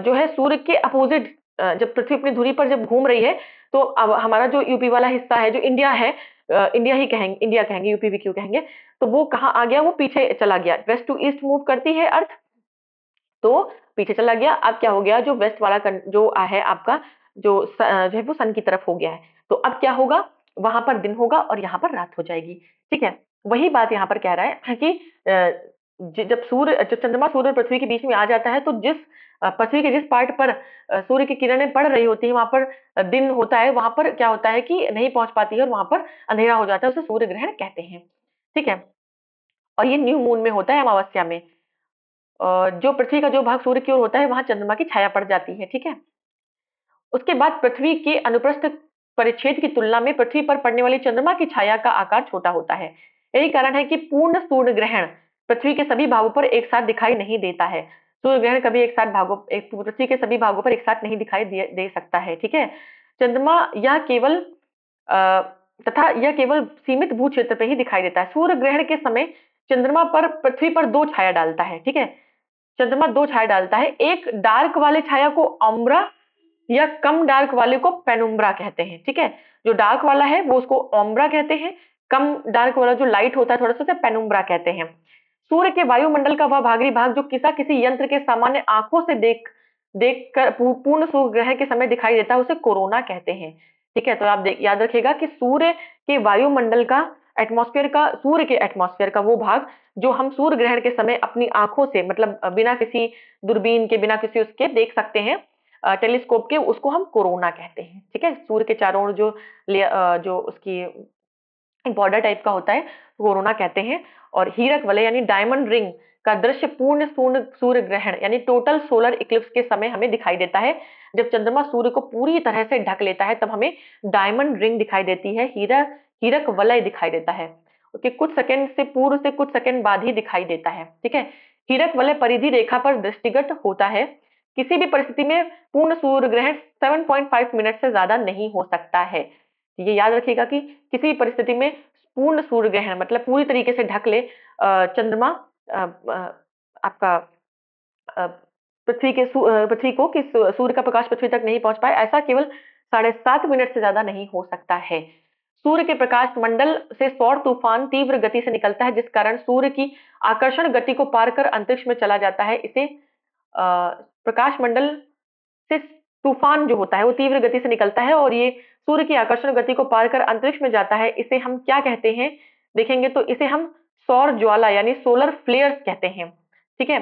जो है सूर्य के अपोजिट, जब पृथ्वी अपनी धुरी पर जब घूम रही है, तो अब हमारा जो यूपी वाला हिस्सा है, जो इंडिया है, इंडिया ही कहेंगे, इंडिया कहेंगे, यूपी भी क्यों कहेंगे, तो वो कहाँ आ गया? वो पीछे चला गया, वेस्ट टू ईस्ट मूव करती है अर्थ, तो पीछे चला गया। अब क्या हो गया? जो वेस्ट वाला जो है आपका, जो है वो सन की तरफ हो गया है। तो अब क्या होगा? वहां पर दिन होगा और यहाँ पर रात हो जाएगी, ठीक है। वही बात यहाँ पर कह रहा है कि जब चंद्रमा सूर्य और पृथ्वी के बीच में आ जाता है, तो जिस पृथ्वी के जिस पार्ट पर सूर्य की किरणें पड़ रही होती है वहां पर दिन होता है, वहां पर क्या होता है कि नहीं पहुंच पाती है और वहां पर अंधेरा हो जाता है, उसे सूर्य ग्रहण कहते हैं। ठीक है। और ये न्यू मून में होता है, अमावस्या में। जो पृथ्वी का जो भाग सूर्य की ओर होता है वहां चंद्रमा की छाया पड़ जाती है। ठीक है। उसके बाद पृथ्वी के अनुप्रस्थ परिच्छेद की तुलना में पृथ्वी पर पड़ने वाली चंद्रमा की छाया का आकार छोटा होता है। यही कारण है कि पूर्ण सूर्य ग्रहण पृथ्वी के सभी भागों पर एक साथ दिखाई नहीं देता है। सूर्य ग्रहण कभी एक साथ भागों एक पृथ्वी के सभी भागों पर एक साथ नहीं दिखाई दे सकता है। ठीक है। चंद्रमा यह केवल अ, तथा यह केवल सीमित भू क्षेत्र पे ही दिखाई देता है। सूर्य ग्रहण के समय चंद्रमा पर पृथ्वी पर दो छाया डालता है। ठीक है। चंद्रमा दो छाया डालता है। एक डार्क वाले छाया को ऑम्ब्रा या कम डार्क वाले को पेनुम्ब्रा कहते हैं। ठीक है। जो डार्क वाला है वो उसको ओम्ब्रा कहते हैं। कम डार्क वाला जो लाइट होता है थोड़ा सा, उसे पेनुम्ब्रा कहते हैं। सूर्य के वायुमंडल का वह भागरी भाग जो किसी यंत्र के सामान्य आंखों से देख कर पूर्ण सूर्य ग्रहण के समय दिखाई देता है, उसे कोरोना कहते हैं। ठीक है। तो आप याद रखिएगा कि सूर्य के वायुमंडल का, एटमॉस्फेयर का, सूर्य के एटमॉस्फेयर का वो भाग जो हम सूर्य ग्रहण के समय अपनी आंखों से, मतलब बिना किसी दूरबीन के, बिना किसी उसके देख सकते हैं, टेलीस्कोप के, उसको हम कोरोना कहते हैं। ठीक है। सूर्य के चारों ओर जो उसकी एक बॉर्डर टाइप का होता है, कोरोना कहते हैं। और हीरक वलय यानी डायमंड रिंग का दृश्य पूर्ण सूर्य ग्रहण यानी टोटल सोलर इक्लिप्स के समय हमें दिखाई देता है। जब चंद्रमा सूर्य को पूरी तरह से ढक लेता है तब हमें डायमंड रिंग दिखाई देती है, हीरक वलय दिखाई देता है। ओके, कुछ सेकंड से पूर्व से कुछ सेकंड बाद ही दिखाई देता है। ठीक है। हीरक वलय परिधि रेखा पर दृष्टिगत होता है। किसी भी परिस्थिति में पूर्ण सूर्य ग्रहण 7.5 मिनट से ज्यादा नहीं हो सकता है। ये याद रखिएगा कि किसी भी परिस्थिति में पूर्ण सूर्य ग्रहण मतलब पूरी तरीके से ढक ले चंद्रमा आपका अ, पृथ्वी को कि सूर्य का प्रकाश पृथ्वी तक नहीं पहुंच पाए, ऐसा केवल 7.5 मिनट से ज्यादा नहीं हो सकता है। सूर्य के प्रकाश मंडल से सौर तूफान तीव्र गति से निकलता है, जिस कारण सूर्य की आकर्षण गति को पार कर अंतरिक्ष में चला जाता है। इसे प्रकाश मंडल से तूफान जो होता है वो तीव्र गति से निकलता है और ये सूर्य की आकर्षण गति को पार कर अंतरिक्ष में जाता है। इसे हम क्या कहते हैं देखेंगे तो इसे हम सौर ज्वाला यानी सोलर फ्लेयर्स कहते हैं। ठीक है।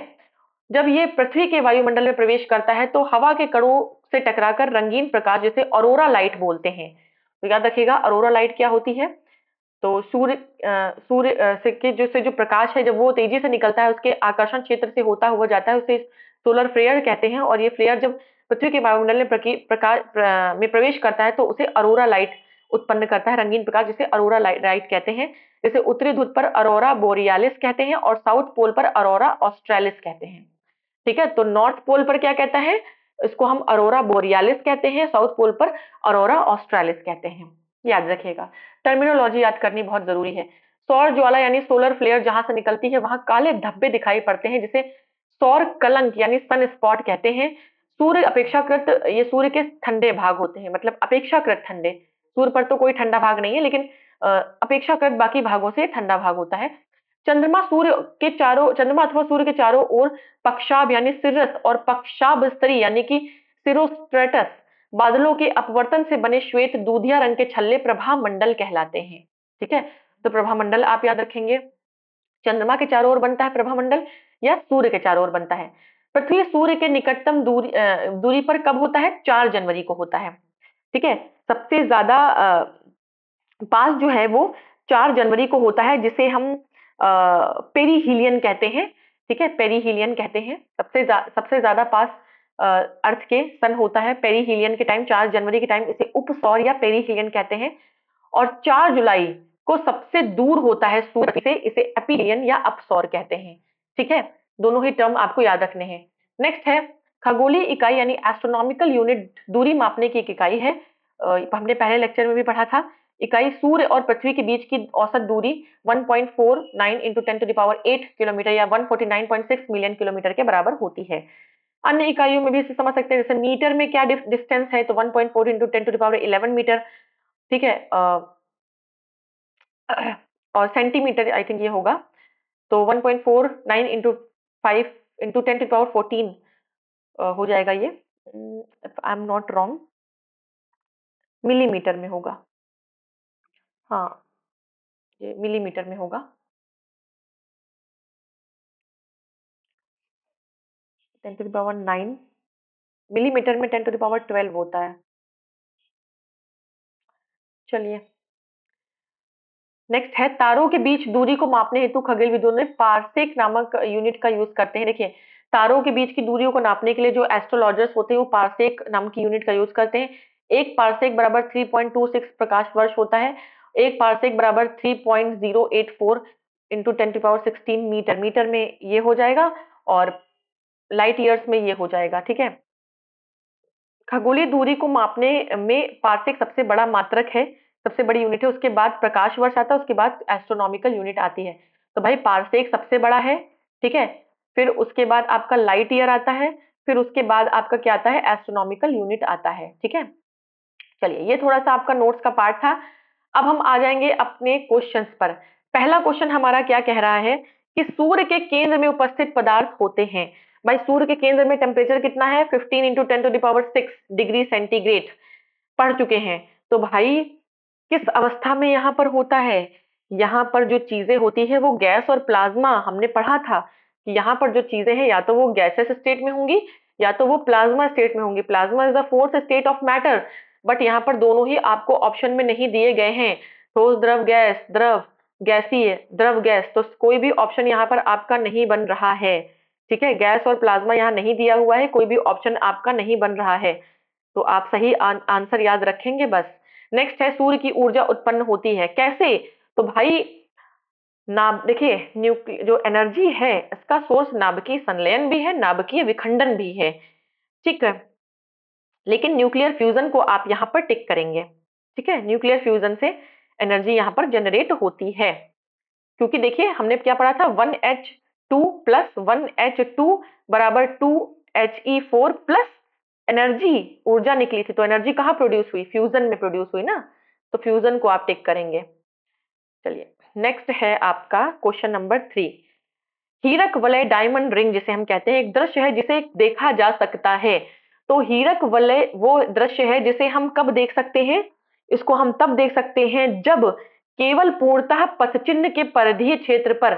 जब ये पृथ्वी के वायुमंडल में प्रवेश करता है तो हवा के कणों से टकराकर रंगीन प्रकाश, जिसे ऑरोरा लाइट बोलते हैं। तो याद रखिएगा ऑरोरा लाइट क्या होती है। तो सूर्य से के जो प्रकाश है जब वो तेजी से निकलता है उसके आकर्षण क्षेत्र से होता हुआ जाता है, उसे सोलर फ्लेयर कहते हैं। और ये फ्लेयर जब पृथ्वी के वायुमंडल में में प्रवेश करता है तो उसे अरोरा लाइट उत्पन्न करता है, रंगीन प्रकाश, जिसे अरोरा लाइट कहते हैं। जैसे उत्तरी ध्रुव पर अरोरा बोरियालिस कहते हैं और साउथ पोल पर अरोरा ऑस्ट्रेलिस कहते हैं। ठीक है। तो नॉर्थ पोल पर क्या कहता है, इसको हम अरोरा बोरियालिस कहते हैं, साउथ पोल पर अरोरा ऑस्ट्रेलिस कहते हैं। याद रखिएगा, टर्मिनोलॉजी याद करनी बहुत जरूरी है। सौर ज्वाला यानी सोलर फ्लेयर जहां से निकलती है वहां काले धब्बे दिखाई पड़ते हैं, जिसे सौर कलंक यानी सन स्पॉट कहते हैं। ये सूर्य के ठंडे भाग होते हैं, मतलब अपेक्षाकृत ठंडे। सूर्य पर तो कोई ठंडा भाग नहीं है, लेकिन अपेक्षाकृत बाकी भागों से ठंडा भाग होता है। चंद्रमा अथवा सूर्य के चारों ओर पक्षाभ यानी सिरस और पक्षाभ स्तरी यानी कि सिरोस्ट्रेटस बादलों के अपवर्तन से बने श्वेत दूधिया रंग के छल्ले प्रभा मंडल कहलाते हैं। ठीक है। तो प्रभा मंडल आप याद रखेंगे, चंद्रमा के चारों ओर बनता है प्रभा मंडल या सूर्य के चारों ओर बनता है। पृथ्वी सूर्य के निकटतम दूरी पर कब होता है, 4 जनवरी को होता है। ठीक है। सबसे ज्यादा पास जो है वो 4 जनवरी को होता है, जिसे हम पेरीहीलियन कहते हैं। ठीक है। पेरीहीलियन कहते हैं। सबसे ज्यादा पास अर्थ के सन होता है पेरीहीलियन के टाइम, 4 जनवरी के टाइम इसे उपसौर या पेरीहीलियन कहते हैं। और 4 जुलाई को सबसे दूर होता है सूर्य से, इसे एपीलियन या अपसौर कहते हैं। ठीक है। दोनों ही टर्म आपको याद रखने हैं। नेक्स्ट है खगोलीय इकाई यानी एस्ट्रोनॉमिकल यूनिट, दूरी मापने की एक इकाई है। हमने पहले लेक्चर में भी पढ़ा था। इकाई सूर्य और पृथ्वी के बीच की औसत दूरी 1.49 into 10 to the power 8 kilometre या 149.6 मिलियन किलोमीटर के बराबर होती है। अन्य इकाइयों में भी इसे समझ सकते हैं, जैसे मीटर में क्या डिस्टेंस है तो 1.4 इंटू 10 to the power 11 मीटर। ठीक है। और सेंटीमीटर आई थिंक ये होगा, तो 1.49 into 5 into 10 to the power 14 हो जाएगा ये, I am not wrong, millimetre में होगा। हाँ, ये मिलीमीटर में होगा। 10⁻⁹, मिलीमीटर में 10⁻12 होता है। चलिए, नेक्स्ट है, तारों के बीच दूरी को मापने हेतु खगोलविदों ने पारसेक नामक यूनिट का यूज करते हैं। देखिए, तारों के बीच की दूरियों को नापने के लिए जो एस्ट्रोलॉजर्स होते हैं वो पारसेक नाम की यूनिट का यूज करते हैं। एक पारसेक बराबर 3.26 प्रकाश वर्ष होता है। एक पारसेक बराबर 3.084 इंटू 10⁻16 मीटर, मीटर में ये हो जाएगा और लाइट ईयर्स में ये हो जाएगा। ठीक है, खगोलीय दूरी को मापने में पारसेक सबसे बड़ा मात्रक है, सबसे बड़ी यूनिट है। उसके बाद प्रकाश वर्ष आता है, उसके बाद एस्ट्रोनॉमिकल यूनिट आती है। तो भाई पारसेक सबसे बड़ा है, ठीक है। फिर उसके बाद आपका लाइट ईयर आता है, फिर उसके बाद आपका क्या आता है, एस्ट्रोनॉमिकल यूनिट आता है। ठीक है, चलिए, ये थोड़ा सा आपका नोट्स का पार्ट था। अब हम आ जाएंगे अपने क्वेश्चंस पर। पहला क्वेश्चन हमारा क्या कह रहा है कि सूर्य के केंद्र में उपस्थित पदार्थ होते हैं। भाई सूर्य के केंद्र में टेम्परेचर कितना है, 15 इंटू 10⁻6 डिग्री सेंटीग्रेड पढ़ चुके हैं। तो भाई किस अवस्था में यहाँ पर होता है, यहाँ पर जो चीजें होती है वो गैस और प्लाज्मा, हमने पढ़ा था कि यहाँ पर जो चीजें हैं या तो वो गैसेस स्टेट में होंगी या तो वो प्लाज्मा स्टेट में होंगी। Plasma is the fourth state of matter, but यहाँ पर दोनों ही आपको ऑप्शन में नहीं दिए गए हैं। ठोस द्रव गैस, द्रव गैसीय, द्रव गैस, तो कोई भी ऑप्शन यहाँ पर आपका नहीं बन रहा है। ठीक है, गैस और प्लाज्मा यहाँ नहीं दिया हुआ है, कोई भी ऑप्शन आपका नहीं बन रहा है। तो आप सही आंसर याद रखेंगे बस। नेक्स्ट है, सूर्य की ऊर्जा उत्पन्न होती है कैसे। तो भाई नाभ, देखिए न्यूक्लियर जो एनर्जी है इसका सोर्स नाभिकीय संलयन भी है, नाभिकीय विखंडन भी है। ठीक है, लेकिन न्यूक्लियर फ्यूजन को आप यहाँ पर टिक करेंगे। ठीक है, न्यूक्लियर फ्यूजन से एनर्जी यहाँ पर जनरेट होती है, क्योंकि देखिए हमने क्या पढ़ा था, 1H2 प्लस 1H2 बराबर 2He4 प्लस एनर्जी, ऊर्जा निकली थी। तो एनर्जी कहाँ प्रोड्यूस हुई, फ्यूजन में प्रोड्यूस हुई ना, तो फ्यूजन को आप टिक करेंगे। चलिए, नेक्स्ट है आपका क्वेश्चन नंबर 3। हीरक वलय डायमंड रिंग जिसे हम कहते हैं, एक दृश्य है जिसे देखा जा सकता है। तो हीरक वलय वो दृश्य है जिसे हम कब देख सकते हैं, इसको हम तब देख सकते हैं जब केवल पूर्णतः पथचिन्ह के परिधीय क्षेत्र पर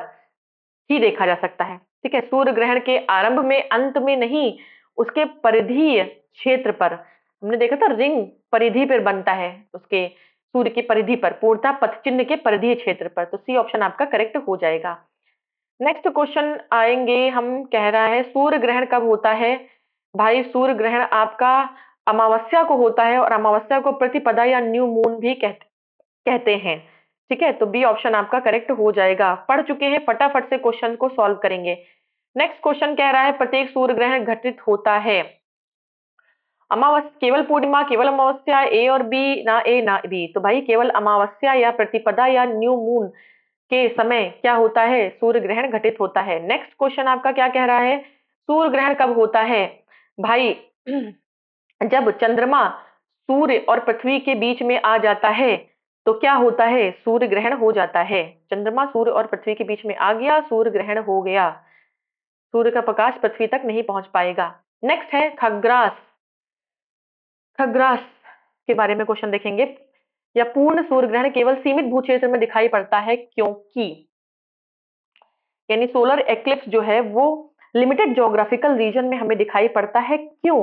ही देखा जा सकता है। ठीक है, सूर्य ग्रहण के आरंभ में, अंत में नहीं, उसके परिधीय क्षेत्र पर। हमने देखा था रिंग परिधि पर बनता है, उसके सूर्य की परिधि पर, पूर्णतः पथचिन्ह के परिधीय क्षेत्र पर। तो सी ऑप्शन आपका करेक्ट हो जाएगा। नेक्स्ट क्वेश्चन आएंगे, हम कह रहा है सूर्य ग्रहण कब होता है। भाई सूर्य ग्रहण आपका अमावस्या को होता है, और अमावस्या को प्रतिपदा या न्यू मून भी कहते हैं। ठीक है, तो बी ऑप्शन आपका करेक्ट हो जाएगा। पढ़ चुके हैं, फटाफट से क्वेश्चन को सॉल्व करेंगे। नेक्स्ट क्वेश्चन कह रहा है, प्रत्येक सूर्य ग्रहण घटित होता है अमावस्या, केवल पूर्णिमा, केवल अमावस्या, ए और बी, ना ए ना बी। तो भाई केवल अमावस्या या प्रतिपदा या न्यू मून के समय क्या होता है, सूर्य ग्रहण घटित होता है। नेक्स्ट क्वेश्चन आपका क्या कह रहा है, सूर्य ग्रहण कब होता है। भाई जब चंद्रमा सूर्य और पृथ्वी के बीच में आ जाता है तो क्या होता है, सूर्य ग्रहण हो जाता है। चंद्रमा सूर्य और पृथ्वी के बीच में आ गया, सूर्य ग्रहण हो गया, सूर्य का प्रकाश पृथ्वी तक नहीं पहुंच पाएगा। नेक्स्ट है खग्रास, खग्रास के बारे में क्वेश्चन देखेंगे। या पूर्ण सूर्य ग्रहण केवल सीमित भू क्षेत्र में दिखाई पड़ता है क्योंकि, यानी सोलर एक्लिप्स जो है वो लिमिटेड ज्योग्राफिकल रीजन में हमें दिखाई पड़ता है। क्यों,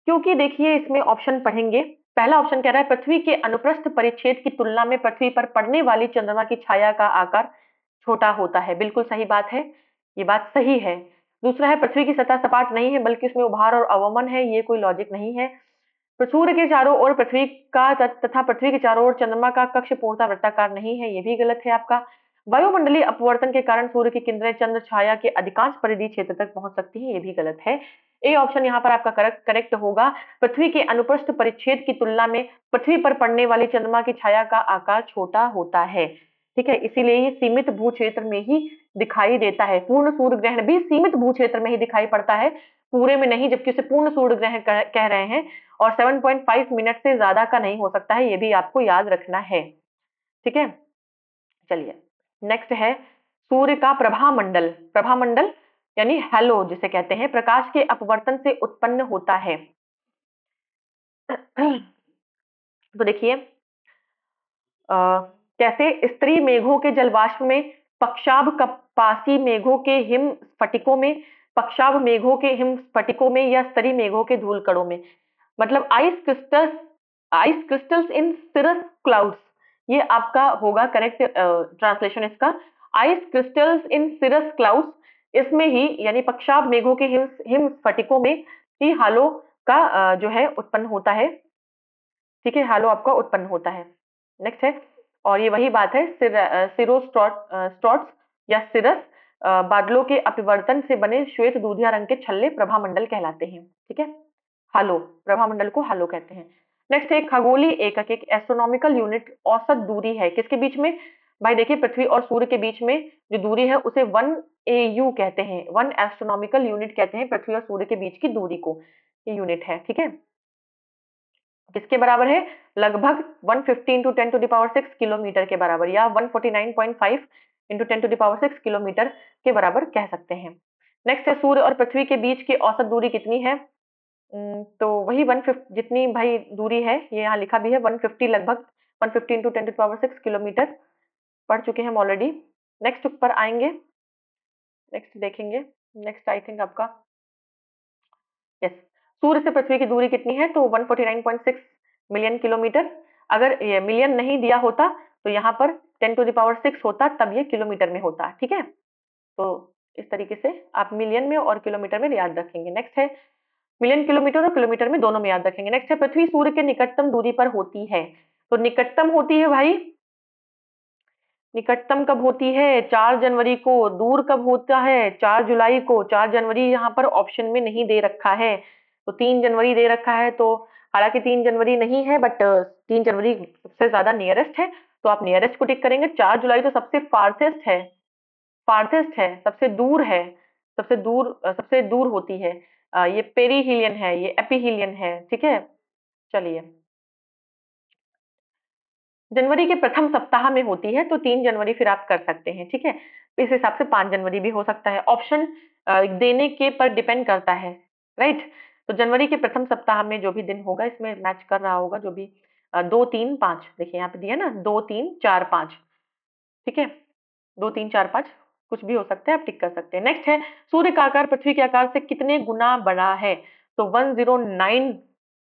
क्योंकि देखिए इसमें ऑप्शन पढ़ेंगे। पहला ऑप्शन कह रहा है, पृथ्वी के अनुप्रस्थ परिच्छेद की तुलना में पृथ्वी पर पड़ने वाली चंद्रमा की छाया का आकार छोटा होता है। बिल्कुल सही बात है, ये बात सही है। दूसरा है, पृथ्वी की सतह सपाट नहीं है बल्कि उसमें उभार और अवमन है, ये कोई लॉजिक नहीं है। तो सूर्य के चारों ओर पृथ्वी का तथा पृथ्वी के चारों ओर चंद्रमा का कक्ष पूर्णतः वृत्ताकार नहीं है, ये भी गलत है आपका। वायुमंडलीय अपवर्तन के कारण सूर्य की किरणें चंद्र छाया के अधिकांश परिधि क्षेत्र तक पहुंच सकती हैं, ये भी गलत है। ए ऑप्शन यहाँ पर आपका करेक्ट होगा। पृथ्वी के अनुप्रस्थ परिच्छेद की तुलना में पृथ्वी पर पड़ने वाली चंद्रमा की छाया का आकार छोटा होता है। ठीक है, इसीलिए ये सीमित भू क्षेत्र में ही दिखाई देता है। पूर्ण सूर्य ग्रहण भी सीमित भू क्षेत्र में ही दिखाई पड़ता है, पूरे में नहीं, जबकि उसे पूर्ण सूर्य ग्रहण कह रहे हैं। और 7.5 मिनट से ज्यादा का नहीं हो सकता है, ये भी आपको याद रखना है। ठीक है, चलिए नेक्स्ट है, सूर्य का प्रभामंडल, प्रभामंडल यानी हेलो जिसे कहते हैं, प्रकाश के अपवर्तन से उत्पन्न होता है। तो देखिए कैसे स्त्री मेघों के जलवाष्प में, पक्षाभ कपासी मेघों के हिम स्फटिकों में, पक्षाभ मेघों के हिम स्फटिकों में या स्तरी मेघों के धूल कणों में। मतलब आइस क्रिस्टल्स इन सिरस क्लाउड्स, ये आपका होगा करेक्ट ट्रांसलेशन इसका। आइस क्रिस्टल्स इन सिरस क्लाउड्स, इसमें ही यानी पक्षाभ मेघों के हिम हिम स्फटिकों में ही हालो का जो है उत्पन्न होता है। ठीक है, हालो आपका उत्पन्न होता है। नेक्स्ट है, और ये वही बात है, स्ट्रॉट्स या सिरस बादलों के अपवर्तन से बने श्वेत दूधिया रंग के छल्ले प्रभामंडल कहलाते हैं। ठीक है, हालो, प्रभामंडल को हालो कहते हैं। नेक्स्ट है खगोलीय एकक, एक एस्ट्रोनॉमिकल यूनिट औसत दूरी है किसके बीच में? भाई देखिए, पृथ्वी और सूर्य के बीच में जो दूरी है उसे 1 AU कहते हैं, 1 एस्ट्रोनॉमिकल यूनिट कहते हैं पृथ्वी और सूर्य के बीच की दूरी को, ये यूनिट है। ठीक है, किसके बराबर है? लगभग 150 इंटू 10⁶ किलोमीटर के बराबर, या 149.5 इंटू 10⁶ किलोमीटर के बराबर कह सकते हैं। नेक्स्ट है सूर्य और पृथ्वी के बीच की औसत दूरी कितनी है? तो वही 150 जितनी भाई दूरी है, ये यहाँ लिखा भी है 150, लगभग 150 इंटू 10⁶ किलोमीटर, पढ़ चुके हैं हम ऑलरेडी। नेक्स्ट पर आएंगे, नेक्स्ट देखेंगे। नेक्स्ट आई थिंक आपका, यस, सूर्य से पृथ्वी की दूरी कितनी है? तो 149.6 मिलियन किलोमीटर। अगर ये मिलियन नहीं दिया होता तो यहाँ पर 10⁶ होता, तब ये किलोमीटर में होता। ठीक है, तो इस तरीके से आप मिलियन में और किलोमीटर में याद रखेंगे। नेक्स्ट है, मिलियन किलोमीटर और किलोमीटर में दोनों में याद रखेंगे। नेक्स्ट है, पृथ्वी सूर्य के निकटतम दूरी पर होती है। तो निकटतम होती है भाई, निकटतम कब होती है? 4 जनवरी को। दूर कब होता है? 4 जुलाई को। 4 जनवरी यहाँ पर ऑप्शन में नहीं दे रखा है, तो 3 जनवरी दे रखा है। तो हालांकि 3 जनवरी नहीं है, बट 3 जनवरी सबसे ज्यादा नियरेस्ट है, तो आप नियरेस्ट को टिक करेंगे। 4 जुलाई तो सबसे फार्थेस्ट है, फार्थेस्ट है, सबसे दूर है, सबसे दूर होती है। ये पेरीहिलियन है, ये एपीहिलियन है। ठीक है, चलिए, जनवरी के प्रथम सप्ताह में होती है, तो 3 जनवरी फिर आप कर सकते हैं। ठीक है, इस हिसाब से 5 जनवरी भी हो सकता है। ऑप्शन देने के पर डिपेंड करता है, राइट। तो जनवरी के प्रथम सप्ताह में जो भी दिन होगा, इसमें मैच कर रहा होगा जो भी 2 3 5, देखिए यहाँ पे दिया ना 2 3 4 5। ठीक है, 2 3 4 5 कुछ भी हो सकता है, आप टिक कर सकते हैं। नेक्स्ट है, सूर्य का आकार पृथ्वी के आकार से कितने गुना बड़ा है? तो 109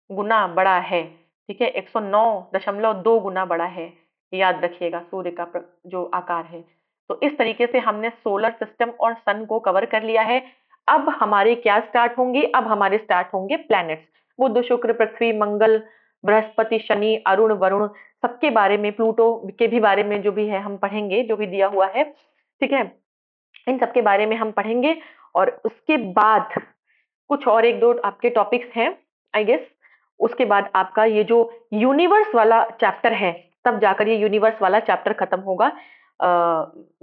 गुना बड़ा है। ठीक है, 109.2 गुना बड़ा है, याद रखिएगा सूर्य का जो आकार है। तो इस तरीके से हमने सोलर सिस्टम और सन को कवर कर लिया है। अब हमारे क्या स्टार्ट होंगे? अब हमारे स्टार्ट होंगे प्लैनेट्स। बुध, शुक्र, पृथ्वी, मंगल, बृहस्पति, शनि, अरुण, वरुण, सबके बारे में, प्लूटो के भी बारे में जो भी है हम पढ़ेंगे, जो भी दिया हुआ है। ठीक है, इन सबके बारे में हम पढ़ेंगे। और उसके बाद कुछ और एक दो आपके टॉपिक्स हैं आई गेस। उसके बाद आपका ये जो यूनिवर्स वाला चैप्टर है, तब जाकर ये यूनिवर्स वाला चैप्टर खत्म होगा।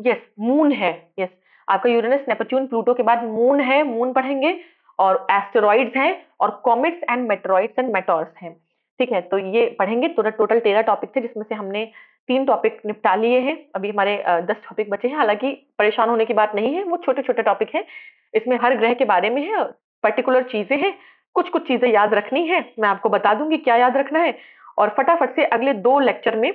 यस, मून है, यस, आपका यूरेनस, नेपच्यून, प्लूटो के बाद मून है, मून पढ़ेंगे। और एस्टेरॉइड्स हैं, और कॉमेट्स एंड मेटेरॉइड्स एंड मेटॉर्स हैं। ठीक है, तो ये पढ़ेंगे। तो टोटल 13 टॉपिक थे, जिसमें से हमने 3 टॉपिक निपटा लिए हैं। अभी हमारे 10 टॉपिक बचे हैं। हालांकि परेशान होने की बात नहीं है, वो छोटे छोटे टॉपिक हैं। इसमें हर ग्रह के बारे में है, पर्टिकुलर चीजें हैं, कुछ कुछ चीजें याद रखनी है। मैं आपको बता दूंगी क्या याद रखना है, और फटाफट से अगले 2 लेक्चर में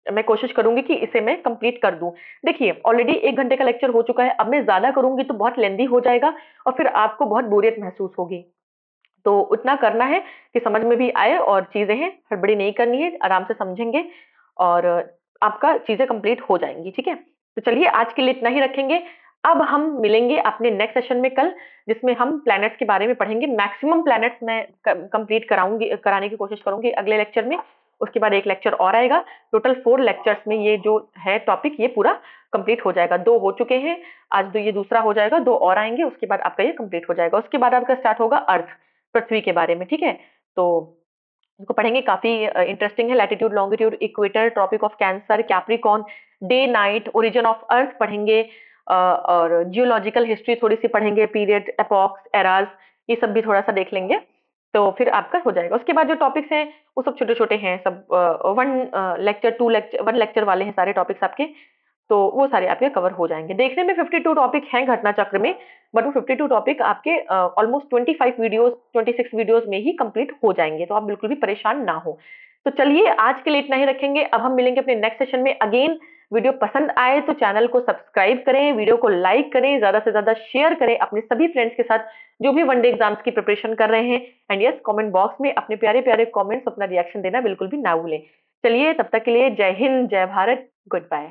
मैं कोशिश करूंगी कि इसे मैं कंप्लीट कर दूं। देखिए, ऑलरेडी 1 घंटे का लेक्चर हो चुका है, अब मैं ज्यादा करूंगी तो बहुत लेंदी हो जाएगा, और फिर आपको बहुत बोरियत महसूस होगी। तो उतना करना है कि समझ में भी आए, और चीजें हैं हड़बड़ी नहीं करनी है, आराम से समझेंगे, और आपका चीजें कंप्लीट हो जाएंगी। ठीक है, तो चलिए आज के लिए इतना ही रखेंगे। अब हम मिलेंगे अपने नेक्स्ट सेशन में कल, जिसमें हम प्लैनेट्स के बारे में पढ़ेंगे। मैक्सिमम प्लैनेट्स मैं कंप्लीट कराऊंगी, कराने की कोशिश करूंगी अगले लेक्चर में। उसके बाद एक लेक्चर और आएगा। टोटल 4 लेक्चर्स में ये जो है टॉपिक, ये पूरा कंप्लीट हो जाएगा। 2 हो चुके हैं, आज तो ये दूसरा हो जाएगा, 2 और आएंगे, उसके बाद आपका ये कंप्लीट हो जाएगा। उसके बाद आपका स्टार्ट होगा अर्थ, पृथ्वी के बारे में। ठीक है, तो इसको पढ़ेंगे, काफी इंटरेस्टिंग है। Latitude, longitude, equator, tropic of cancer, capricorn, day night, origin of earth पढ़ेंगे। और जियोलॉजिकल हिस्ट्री थोड़ी सी पढ़ेंगे, पीरियड, एपॉक्स, एराज, ये सब भी थोड़ा सा देख लेंगे, तो फिर आपका हो जाएगा। उसके बाद जो टॉपिक्स हैं वो सब छोटे छोटे हैं, सब 1 लेक्चर वाले हैं सारे टॉपिक्स आपके, तो वो सारे आपके कवर हो जाएंगे। देखने में 52 टॉपिक हैं घटना चक्र में, बट वो 52 टॉपिक आपके ऑलमोस्ट 25 वीडियोस, 26 वीडियोस में ही कंप्लीट हो जाएंगे, तो आप बिल्कुल भी परेशान ना हो। तो चलिए आज के लिए इतना ही रखेंगे। अब हम मिलेंगे अपने नेक्स्ट सेशन में अगेन। वीडियो पसंद आए तो चैनल को सब्सक्राइब करें, वीडियो को लाइक करें, ज्यादा से ज्यादा शेयर करें अपने सभी फ्रेंड्स के साथ जो भी वनडे एग्जाम्स की प्रिपरेशन कर रहे हैं। एंड यस, कमेंट बॉक्स में अपने प्यारे प्यारे कमेंट्स, अपना रिएक्शन देना बिल्कुल भी ना भूलें। चलिए, तब तक के लिए जय हिंद, जय भारत, गुड बाय।